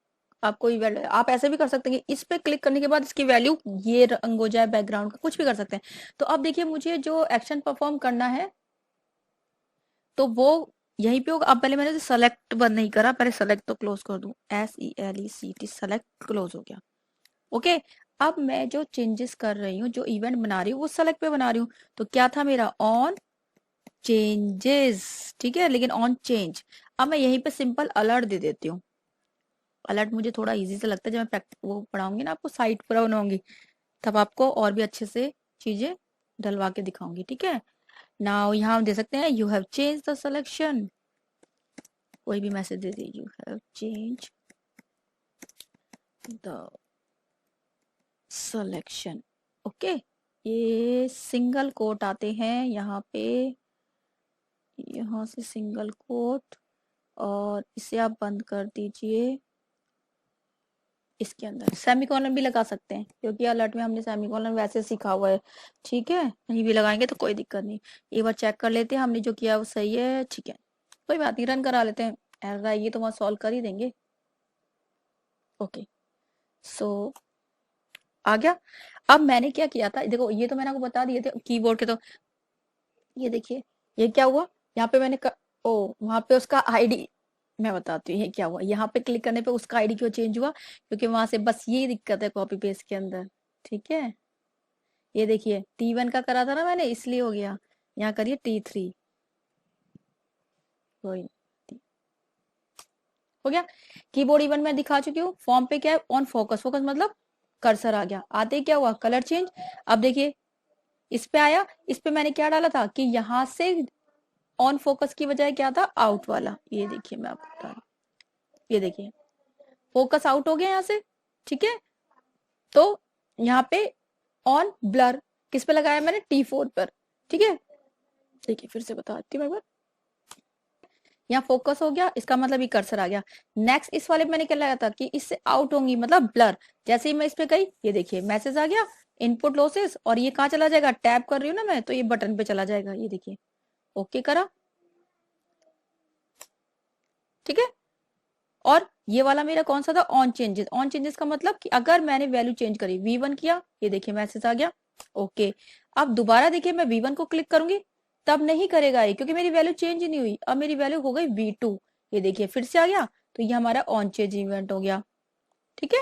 आप कोई वैल्यू आप ऐसे भी कर सकते हैं कि इस पे क्लिक करने के बाद इसकी वैल्यू ये रंग हो जाए बैकग्राउंड का, कुछ भी कर सकते हैं। तो अब देखिए, मुझे जो एक्शन परफॉर्म करना है तो वो यहीं पे होगा। अब पहले मैंने सेलेक्ट बंद नहीं करा, पहले सेलेक्ट तो क्लोज कर दूं, SELECT, सेलेक्ट क्लोज हो गया। ओके, अब मैं जो चेंजेस कर रही हूँ, जो इवेंट बना रही हूँ, वो सेलेक्ट पे बना रही हूँ। तो क्या था मेरा, ऑन चेंजेस। ठीक है, लेकिन ऑन चेंज। अब मैं यहीं पे सिंपल अलर्ट दे देती हूँ। अलर्ट मुझे थोड़ा इजी से लगता है, जब मैं वो पढ़ाऊंगी ना आपको, साइट पूरा बनाऊंगी, तब आपको और भी अच्छे से चीजें डलवा के दिखाऊंगी। ठीक है, नाउ यहाँ हम दे सकते हैं, you have change the selection, कोई भी मैसेज दे दीजिए, you have change the selection. Okay, ये सिंगल कोट आते हैं यहाँ पे, यहाँ से सिंगल कोट, और इसे आप बंद कर दीजिए। इसके अंदर सेमीकोलन भी लगा सकते हैं, क्योंकि अलर्ट में हमने सेमीकोलन वैसे सीखा हुआ है। ठीक है, नहीं भी लगाएंगे तो कोई दिक्कत नहीं। एक बार चेक कर लेते हैं, हमने जो किया वो सही है। ठीक है, कोई बात नहीं, रन करा लेते हैं। एरर आएगी तो वहां सॉल्व कर ही देंगे। ओके, सो आ गया। अब मैंने क्या किया था, देखो ये तो मैंने आपको बता दिए थे कीबोर्ड के, तो ये देखिए ये क्या हुआ, यहाँ पे ओ वहां पे उसका आईडी, मैं बताती हूँ ये क्या हुआ। यहाँ पे क्लिक करने पे उसका आईडी क्यों चेंज हुआ, क्योंकि वहां से बस ये दिक्कत है कॉपी पेस्ट के अंदर। ठीक है, ये देखिए T1 का करा था ना मैंने, इसलिए हो गया। यहाँ करिए T3, कोई नहीं, हो गया। कीबोर्ड इवन मैं दिखा चुकी हूँ। फॉर्म पे क्या है, ऑन फोकस, फोकस मतलब कर्सर आ गया, आते ही क्या हुआ, कलर चेंज। अब देखिए इस पे आया, इस पे मैंने क्या डाला था कि यहाँ से ऑन फोकस की बजाय क्या था, आउट वाला। ये देखिए मैं आपको बता रही हूँ, ये देखिए फोकस आउट हो गया यहाँ से। ठीक है, तो यहाँ पे ऑन ब्लर किस पे लगाया मैंने, T4 पर। ठीक है, देखिए फिर से बताती हूँ मैं एक बार, यहाँ फोकस हो गया, इसका मतलब ये कर्सर आ गया। नेक्स्ट इस वाले में मैंने क्या लगाया था कि इससे आउट होंगी, मतलब ब्लर। जैसे ही मैं इस पे गई, ये देखिए मैसेज आ गया, इनपुट लॉसेस, और ये कहाँ चला जाएगा, टैप कर रही हूँ ना मैं, तो ये बटन पे चला जाएगा। ये देखिए, ओके करा। ठीक है, और ये वाला मेरा कौन सा था, ऑन चेंजेस। ऑन चेंजेस का मतलब कि अगर मैंने वैल्यू चेंज करी, V1 किया, ये देखिए मैसेज आ गया। ओके, अब दोबारा देखिए मैं V1 को क्लिक करूंगी, तब नहीं करेगा ये, क्योंकि मेरी वैल्यू चेंज ही नहीं हुई। अब मेरी वैल्यू हो गई V2, ये देखिए फिर से आ गया, तो ये हमारा ऑन चेंज इवेंट हो गया। ठीक है,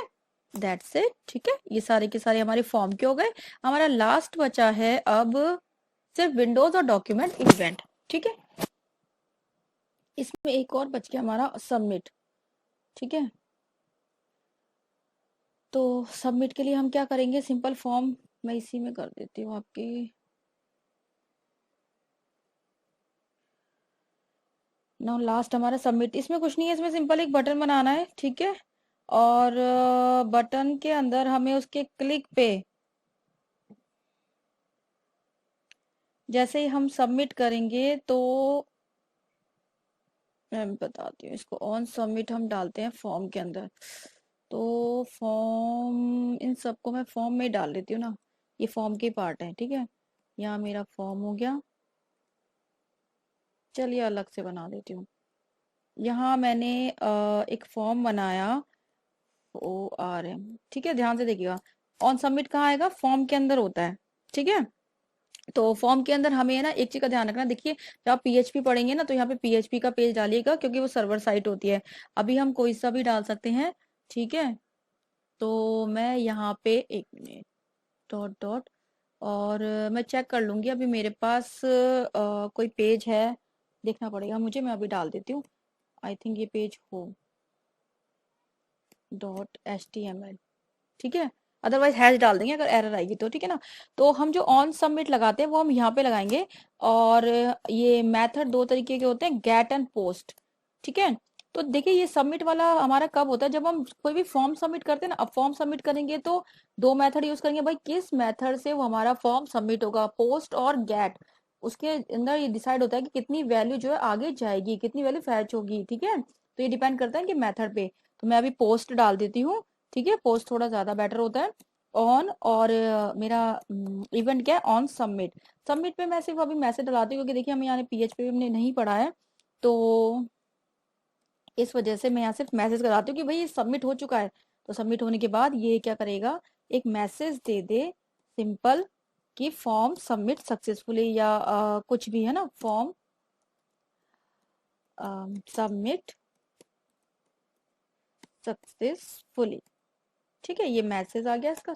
दैट्स इट। ठीक है, ये सारे के सारे हमारे फॉर्म के हो गए। हमारा लास्ट बचा है अब सिर्फ विंडोज और डॉक्यूमेंट इवेंट। ठीक है, इसमें एक और बच गया हमारा, सबमिट। ठीक है, तो सबमिट के लिए हम क्या करेंगे, सिंपल फॉर्म मैं इसी में कर देती हूँ आपकी। नो लास्ट हमारा सबमिट, इसमें कुछ नहीं है, इसमें सिंपल एक बटन बनाना है। ठीक है, और बटन के अंदर हमें उसके क्लिक पे जैसे ही हम सबमिट करेंगे तो मैं बताती हूँ इसको। ऑन सबमिट हम डालते हैं फॉर्म के अंदर, तो फॉर्म इन सबको मैं फॉर्म में डाल देती हूँ ना, ये फॉर्म के पार्ट है, ठीक है। यहाँ मेरा फॉर्म हो गया, चलिए अलग से बना देती हूँ। यहाँ मैंने एक फॉर्म बनाया ORM, ठीक है, ध्यान से देखिएगा। ऑन सबमिट कहाँ आएगा? फॉर्म के अंदर होता है, ठीक है। तो फॉर्म के अंदर हमें है ना एक चीज का ध्यान रखना, देखिए जब आप PHP पढ़ेंगे ना तो यहाँ पे PHP का पेज डालिएगा, क्योंकि वो सर्वर साइट होती है। अभी हम कोई सा भी डाल सकते हैं, ठीक है। तो मैं यहाँ पे एक मिनट डॉट डॉट, और मैं चेक कर लूंगी अभी मेरे पास कोई पेज है, देखना पड़ेगा मुझे। मैं अभी डाल देती हूँ, आई थिंक ये पेज हो .html, ठीक है। अदरवाइज हैश डाल देंगे अगर एरर आएगी तो, ठीक है ना। तो हम जो ऑन सबमिट लगाते हैं वो हम यहाँ पे लगाएंगे। और ये मेथड दो तरीके के होते हैं, गेट एंड पोस्ट, ठीक है। तो देखिए ये सबमिट वाला हमारा कब होता है? जब हम कोई भी फॉर्म सबमिट करते हैं ना। अब फॉर्म सबमिट करेंगे तो दो मेथड यूज करेंगे भाई, किस मेथड से वो हमारा फॉर्म सबमिट होगा, पोस्ट और गेट। उसके अंदर ये डिसाइड होता है कि कितनी वैल्यू जो है आगे जाएगी, कितनी वैल्यू फैच होगी, ठीक है। तो ये डिपेंड करता है कि मेथड पे। तो मैं अभी पोस्ट डाल देती हूँ, ठीक है, पोस्ट थोड़ा ज्यादा बेटर होता है। ऑन, और मेरा इवेंट क्या है? On submit. सबमिट पे मैं सिर्फ अभी मैसेज डलाती हूँ, क्योंकि देखिए हमें यहाँ PHP हमने नहीं पढ़ा है, तो इस वजह से मैं यहाँ सिर्फ मैसेज कराती हूँ कि भाई ये सबमिट हो चुका है। तो सबमिट होने के बाद ये क्या करेगा? एक मैसेज दे दे सिंपल कि फॉर्म सबमिट सक्सेसफुली, या कुछ भी है ना, फॉर्म सबमिट सक्सेसफुली, ठीक है। ये मैसेज आ गया इसका,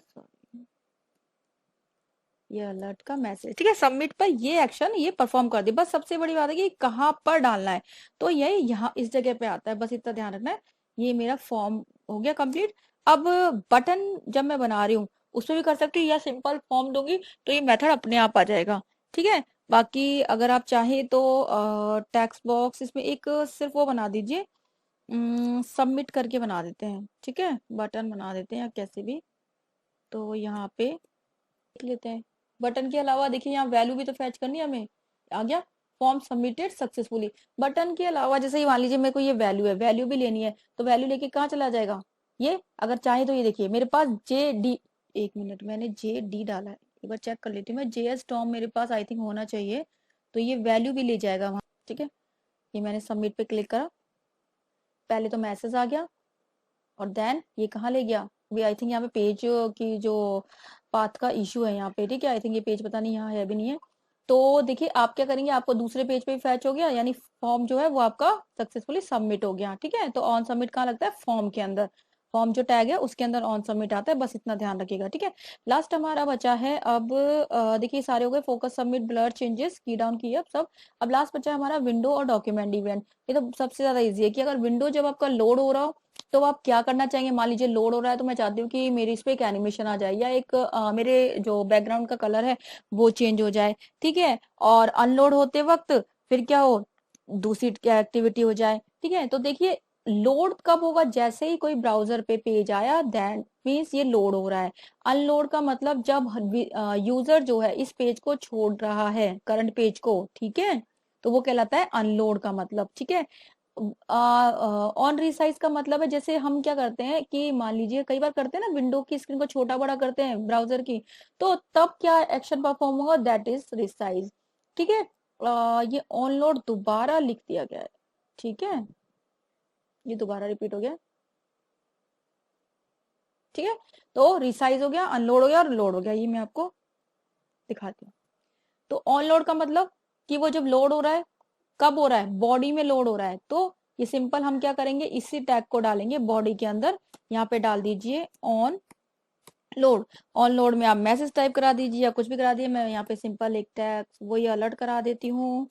ये अलर्ट का मैसेज, ठीक है। सबमिट पर ये एक्शन ये परफॉर्म कर दे, बस सबसे बड़ी बात है कि कहाँ पर डालना है। तो ये यहाँ इस जगह पे आता है, बस इतना ध्यान रखना है। ये मेरा फॉर्म हो गया कंप्लीट। अब बटन जब मैं बना रही हूँ उसमें भी कर सकती हूँ, या सिंपल फॉर्म दूंगी तो ये मेथड अपने आप आ जाएगा, ठीक है। बाकी अगर आप चाहें तो टेक्स्ट बॉक्स इसमें एक सिर्फ वो बना दीजिए, सबमिट करके बना देते हैं, ठीक है, बटन बना देते हैं या कैसे भी। तो यहाँ पे देख लेते हैं। बटन के अलावा देखिए यहाँ वैल्यू भी तो फैच करनी है हमें, आ गया फॉर्म सबमिटेड सक्सेसफुली। बटन के अलावा जैसे ही मान लीजिए मेरे को ये वैल्यू है, वैल्यू भी लेनी है, तो वैल्यू लेके कहाँ चला जाएगा? ये अगर चाहे तो ये देखिए मेरे पास JD, एक मिनट मैंने JD डाला है, एक बार चेक कर लेती हूँ मैं। JS टॉम मेरे पास आई थिंक होना चाहिए, तो ये वैल्यू भी ले जाएगा वहां, ठीक है। ये मैंने सबमिट पे क्लिक करा, पहले तो मैसेज आ गया, और देन ये कहाँ ले गया? वे आई थिंक यहाँ पे पेज की जो पाथ का इशू है यहाँ पे, ठीक है। आई थिंक ये पेज पता नहीं यहाँ है भी नहीं है। तो देखिए आप क्या करेंगे, आपको दूसरे पेज पे भी फैच हो गया, यानी फॉर्म जो है वो आपका सक्सेसफुली सबमिट हो गया, ठीक है। तो ऑन सबमिट कहाँ लगता है? फॉर्म के अंदर। फॉर्म जो टैग है उसके अंदर ऑन सबमिट आता है, बस इतना ध्यान रखिएगा, ठीक है। लास्ट हमारा बचा है अब, देखिए सारे हो गए, फोकस, सबमिट, ब्लर, चेंजेस, की डाउन किए अब सब। अब लास्ट बचा है हमारा विंडो और डॉक्यूमेंट इवेंट। ये तो सबसे ज्यादा इजी है कि अगर विंडो जब आपका लोड हो रहा हो तो आप क्या करना चाहेंगे। मान लीजिए लोड हो रहा है तो मैं चाहती हूँ कि मेरी इस पे एक एनिमेशन आ जाए, या एक मेरे जो बैकग्राउंड का कलर है वो चेंज हो जाए, ठीक है। और अनलोड होते वक्त फिर क्या हो, दूसरी एक्टिविटी हो जाए, ठीक है। तो देखिए लोड कब होगा? जैसे ही कोई ब्राउजर पे पेज आया दैट मीन्स ये लोड हो रहा है। अनलोड का मतलब जब यूजर जो है इस पेज को छोड़ रहा है, करंट पेज को, ठीक है, तो वो कहलाता है अनलोड का मतलब, ठीक है। ऑन रिसाइज का मतलब है जैसे हम क्या करते हैं कि मान लीजिए कई बार करते हैं ना, विंडो की स्क्रीन को छोटा बड़ा करते हैं ब्राउजर की, तो तब क्या एक्शन परफॉर्म होगा? दैट इज रिसाइज, ठीक है। ये ऑन लोड दोबारा लिख दिया गया है, ठीक है, ये दोबारा रिपीट हो गया, ठीक है। तो रिसाइज हो गया, अनलोड हो गया और लोड हो गया, ये मैं आपको दिखाती हूँ। तो ऑन लोड का मतलब कि वो जब लोड हो रहा है, कब हो रहा है? बॉडी में लोड हो रहा है। तो ये सिंपल हम क्या करेंगे, इसी टैग को डालेंगे बॉडी के अंदर, यहाँ पे डाल दीजिए ऑन लोड। ऑन लोड में आप मैसेज टाइप करा दीजिए या कुछ भी करा दिए, मैं यहाँ पे सिंपल एक टैग वही अलर्ट करा देती हूँ।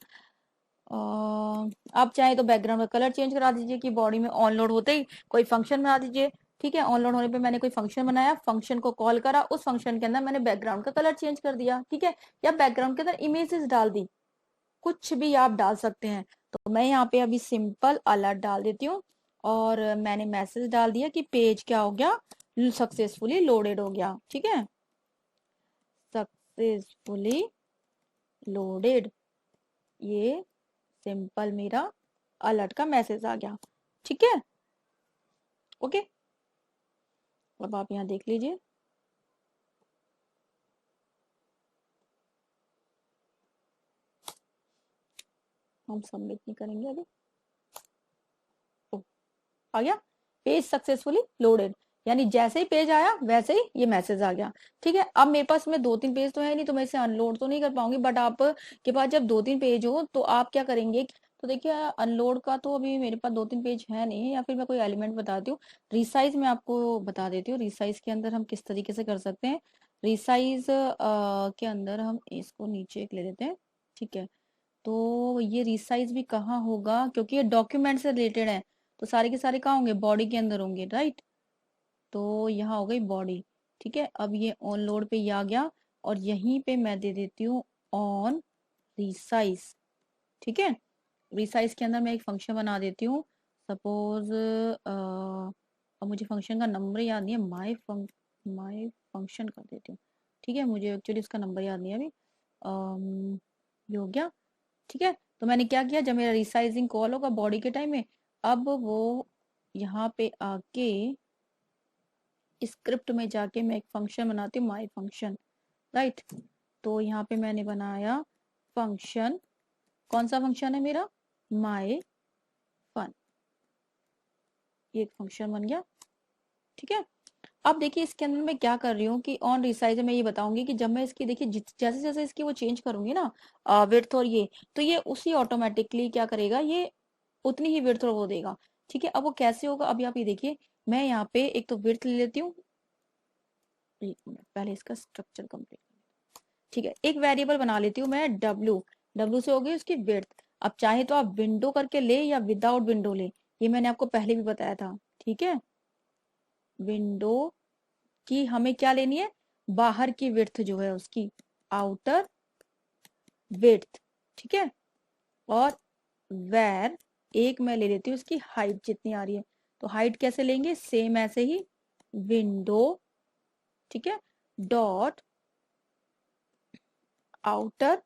आप चाहे तो बैकग्राउंड का कलर चेंज करा दीजिए कि बॉडी में ऑन लोड होते ही कोई फंक्शन बना दीजिए, ठीक है। ऑन लोड होने पे मैंने कोई फंक्शन बनाया, फंक्शन को कॉल करा, उस फंक्शन के अंदर मैंने बैकग्राउंड का कलर चेंज कर दिया, ठीक है। या बैकग्राउंड के अंदर इमेजेस डाल दी, कुछ भी आप डाल सकते हैं। तो मैं यहाँ पे अभी सिंपल अलर्ट डाल देती हूँ, और मैंने मैसेज डाल दिया कि पेज क्या हो गया, सक्सेसफुली लोडेड हो गया। ठीक है, सक्सेसफुली लोडेड, ये सिंपल मेरा अलर्ट का मैसेज आ गया। ठीक है, ओके। अब आप यहाँ देख लीजिए, हम सबमिट नहीं करेंगे अभी। ओ, आ गया पेज सक्सेसफुली लोडेड, यानी जैसे ही पेज आया वैसे ही ये मैसेज आ गया। ठीक है, अब मेरे पास में 2-3 पेज तो है नहीं, तो मैं इसे अनलोड तो नहीं कर पाऊंगी, बट आप के पास जब 2-3 पेज हो तो आप क्या करेंगे, तो देखिए अनलोड का तो अभी मेरे पास 2-3 पेज है नहीं, या फिर मैं कोई एलिमेंट बताती हूँ। रिसाइज में आपको बता देती हूँ, रिसाइज के अंदर हम किस तरीके से कर सकते हैं। रिसाइज के अंदर हम इसको नीचे एक ले लेते हैं। ठीक है, तो ये रिसाइज भी कहाँ होगा, क्योंकि ये डॉक्यूमेंट से रिलेटेड है, तो सारे के सारे कहाँ होंगे, बॉडी के अंदर होंगे, राइट। तो यहाँ हो गई बॉडी। ठीक है, अब ये ऑन लोड पे ये आ गया, और यहीं पे मैं दे देती हूँ ऑन रिसाइज। ठीक है, रिसाइज के अंदर मैं एक फंक्शन बना देती हूँ। सपोज अब मुझे फंक्शन का नंबर याद नहीं है, माई फंक्शन कर देती हूँ। ठीक है, मुझे एक्चुअली उसका नंबर याद नहीं है अभी। ये हो गया। ठीक है, तो मैंने क्या किया, जब मेरा रिसाइजिंग कॉल होगा बॉडी के टाइम में, अब वो यहाँ पे आके स्क्रिप्ट में जाके मैं एक फंक्शन बनाती हूँ, माई फंक्शन, राइट। तो यहाँ पे मैंने बनाया फंक्शन, कौन सा फंक्शन है मेरा, माई फन, ये एक फंक्शन बन गया। ठीक है, अब देखिए इसके अंदर मैं क्या कर रही हूँ कि ऑन रिसाइज में ये बताऊंगी कि जब मैं इसकी देखिए जैसे जैसे इसकी वो चेंज करूंगी ना विड्थ और ये, तो ये उसी ऑटोमेटिकली क्या करेगा, ये उतनी ही विड्थ और वो देगा। ठीक है, अब वो कैसे होगा, अभी आप ये देखिए, मैं यहाँ पे एक तो विड्थ ले लेती हूँ, एक मिनट पहले इसका स्ट्रक्चर कंप्लीट। ठीक है, एक वेरिएबल बना लेती हूँ मैं डब्ल्यू, डब्ल्यू से होगी उसकी विड्थ। अब चाहे तो आप विंडो करके ले या विदाउट विंडो ले, ये मैंने आपको पहले भी बताया था। ठीक है, विंडो की हमें क्या लेनी है, बाहर की विड्थ जो है उसकी, आउटर विड्थ। ठीक है, और वेर एक मैं ले लेती हूँ उसकी हाइट जितनी आ रही है, तो हाइट कैसे लेंगे, सेम ऐसे ही, विंडो, ठीक है, डॉट आउटर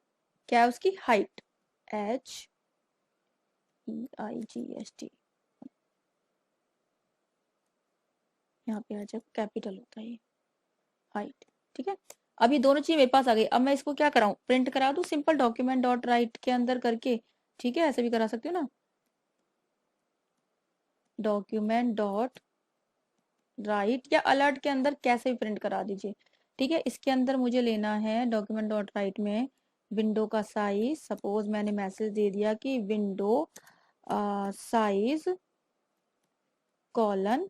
क्या है उसकी हाइट, HEIGHT, यहाँ पे आ जाए कैपिटल होता है ये, हाइट। ठीक है, अब ये दोनों चीज मेरे पास आ गई, अब मैं इसको क्या कराऊं, प्रिंट करा दूं सिंपल डॉक्यूमेंट डॉट राइट के अंदर करके। ठीक है, ऐसे भी करा सकती हूँ ना, डॉक्यूमेंट डॉट राइट या अलर्ट के अंदर कैसे भी प्रिंट करा दीजिए। ठीक है, इसके अंदर मुझे लेना है डॉक्यूमेंट डॉट राइट में विंडो का साइज, सपोज मैंने मैसेज दे दिया कि विंडो साइज कॉलन,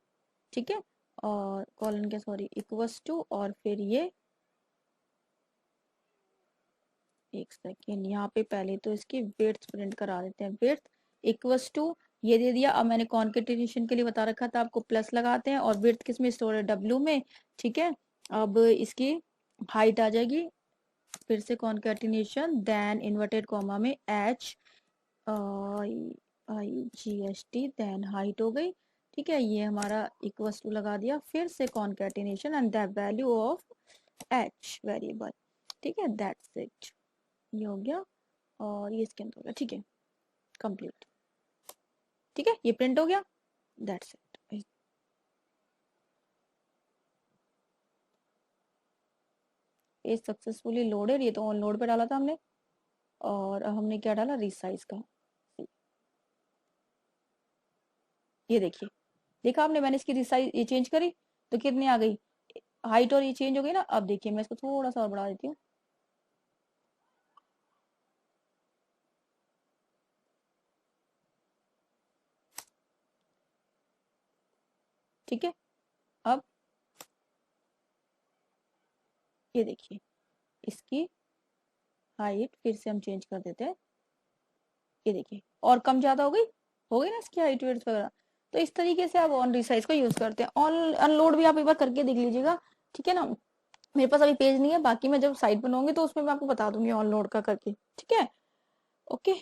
ठीक है, और कॉलन क्या सॉरी इक्वल्स टू, और फिर ये एक सेकेंड, यहाँ पे पहले तो इसकी विड्थ प्रिंट करा देते हैं, विड्थ इक्वल्स टू, ये दे दिया। अब मैंने कॉन्केटिनेशन के लिए बता रखा था आपको, प्लस लगाते हैं, और विड्थ किस में स्टोर है, डब्ल्यू में। ठीक है, अब इसकी हाइट आ जाएगी, फिर से कॉन्केटिनेशन, देन इन्वर्टेड कॉमा में HIGHT, देन हाइट हो गई। ठीक है, ये हमारा इक्वल्स टू लगा दिया, फिर से concatenation and the value of H variable. ठीक है, दैट्स इट, ये हो गया, और ये इसके अंदर हो गया। ठीक है, कंप्लीट। ठीक है, ये प्रिंट हो गया, दैट्स इट। ये सक्सेसफुली लोडेड, ये तो ऑन लोड पे डाला था हमने, और हमने क्या डाला, रिसाइज का। ये देखिए, देखा आपने, मैंने इसकी रिसाइज ये चेंज करी तो कितनी आ गई, हाइट, और ये चेंज हो गई ना। अब देखिए मैं इसको थोड़ा सा और बढ़ा देती हूँ। ठीक है, अब ये देखिए, इसकी हाइट फिर से हम चेंज कर देते हैं। ये देखिए, और कम ज्यादा हो गई ना इसकी हाइट वेट वगैरह। तो इस तरीके से आप ऑन रिसाइज को यूज करते हैं। ऑन अनलोड भी आप एक बार करके देख लीजिएगा। ठीक है ना, मेरे पास अभी पेज नहीं है, बाकी मैं जब साइट बनाऊंगी तो उसमें मैं आपको बता दूंगी ऑन लोड का करके। ठीक है, ओके।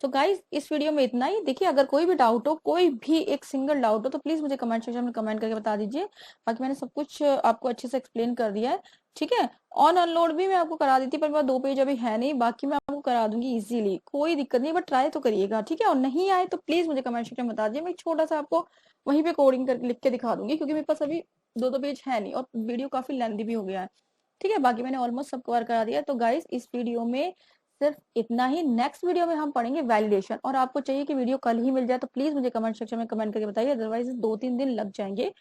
तो गाइस इस वीडियो में इतना ही। देखिए अगर कोई भी डाउट हो, कोई भी एक सिंगल डाउट हो, तो प्लीज मुझे कमेंट सेक्शन में कमेंट करके बता दीजिए। बाकी मैंने सब कुछ आपको अच्छे से एक्सप्लेन कर दिया है, ठीक है। ऑन अनलोड भी मैं आपको करा दी थी, पर मेरे पास 2 पेज अभी है नहीं, बाकी मैं आपको करा दूंगी इजीली, कोई दिक्कत नहीं, बट ट्राई तो करिएगा, ठीक है। और नहीं आए तो प्लीज मुझे कमेंट सेक्शन में बता दीजिए, मैं एक छोटा सा आपको वहीं पे कोडिंग करके लिख के दिखा दूंगी, क्योंकि मेरे पास अभी 2 पेज है नहीं और वीडियो काफी लेंथी भी हो गया है, ठीक है। बाकी मैंने ऑलमोस्ट सब कवर करा दिया। तो गाइस इस वीडियो में सिर्फ इतना ही। नेक्स्ट वीडियो में हम पढ़ेंगे वैलिडेशन, और आपको चाहिए कि वीडियो कल ही मिल जाए तो प्लीज मुझे कमेंट सेक्शन में कमेंट करके बताइए, अदरवाइज 2-3 दिन लग जाएंगे,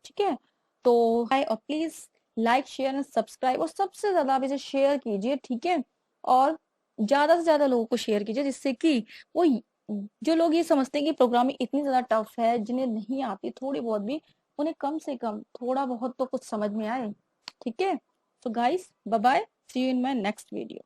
ठीक है। तो हाय, और please like share and subscribe, और सबसे ज्यादा आप इसे शेयर कीजिए, ठीक है। और ज्यादा से ज्यादा लोगों को शेयर कीजिए, जिससे कि वो जो लोग ये समझते हैं कि प्रोग्रामिंग इतनी ज्यादा टफ है, जिन्हें नहीं आती थोड़ी बहुत भी, उन्हें कम से कम थोड़ा बहुत तो कुछ समझ में आए, ठीक है। तो guys bye bye, see you in my next video.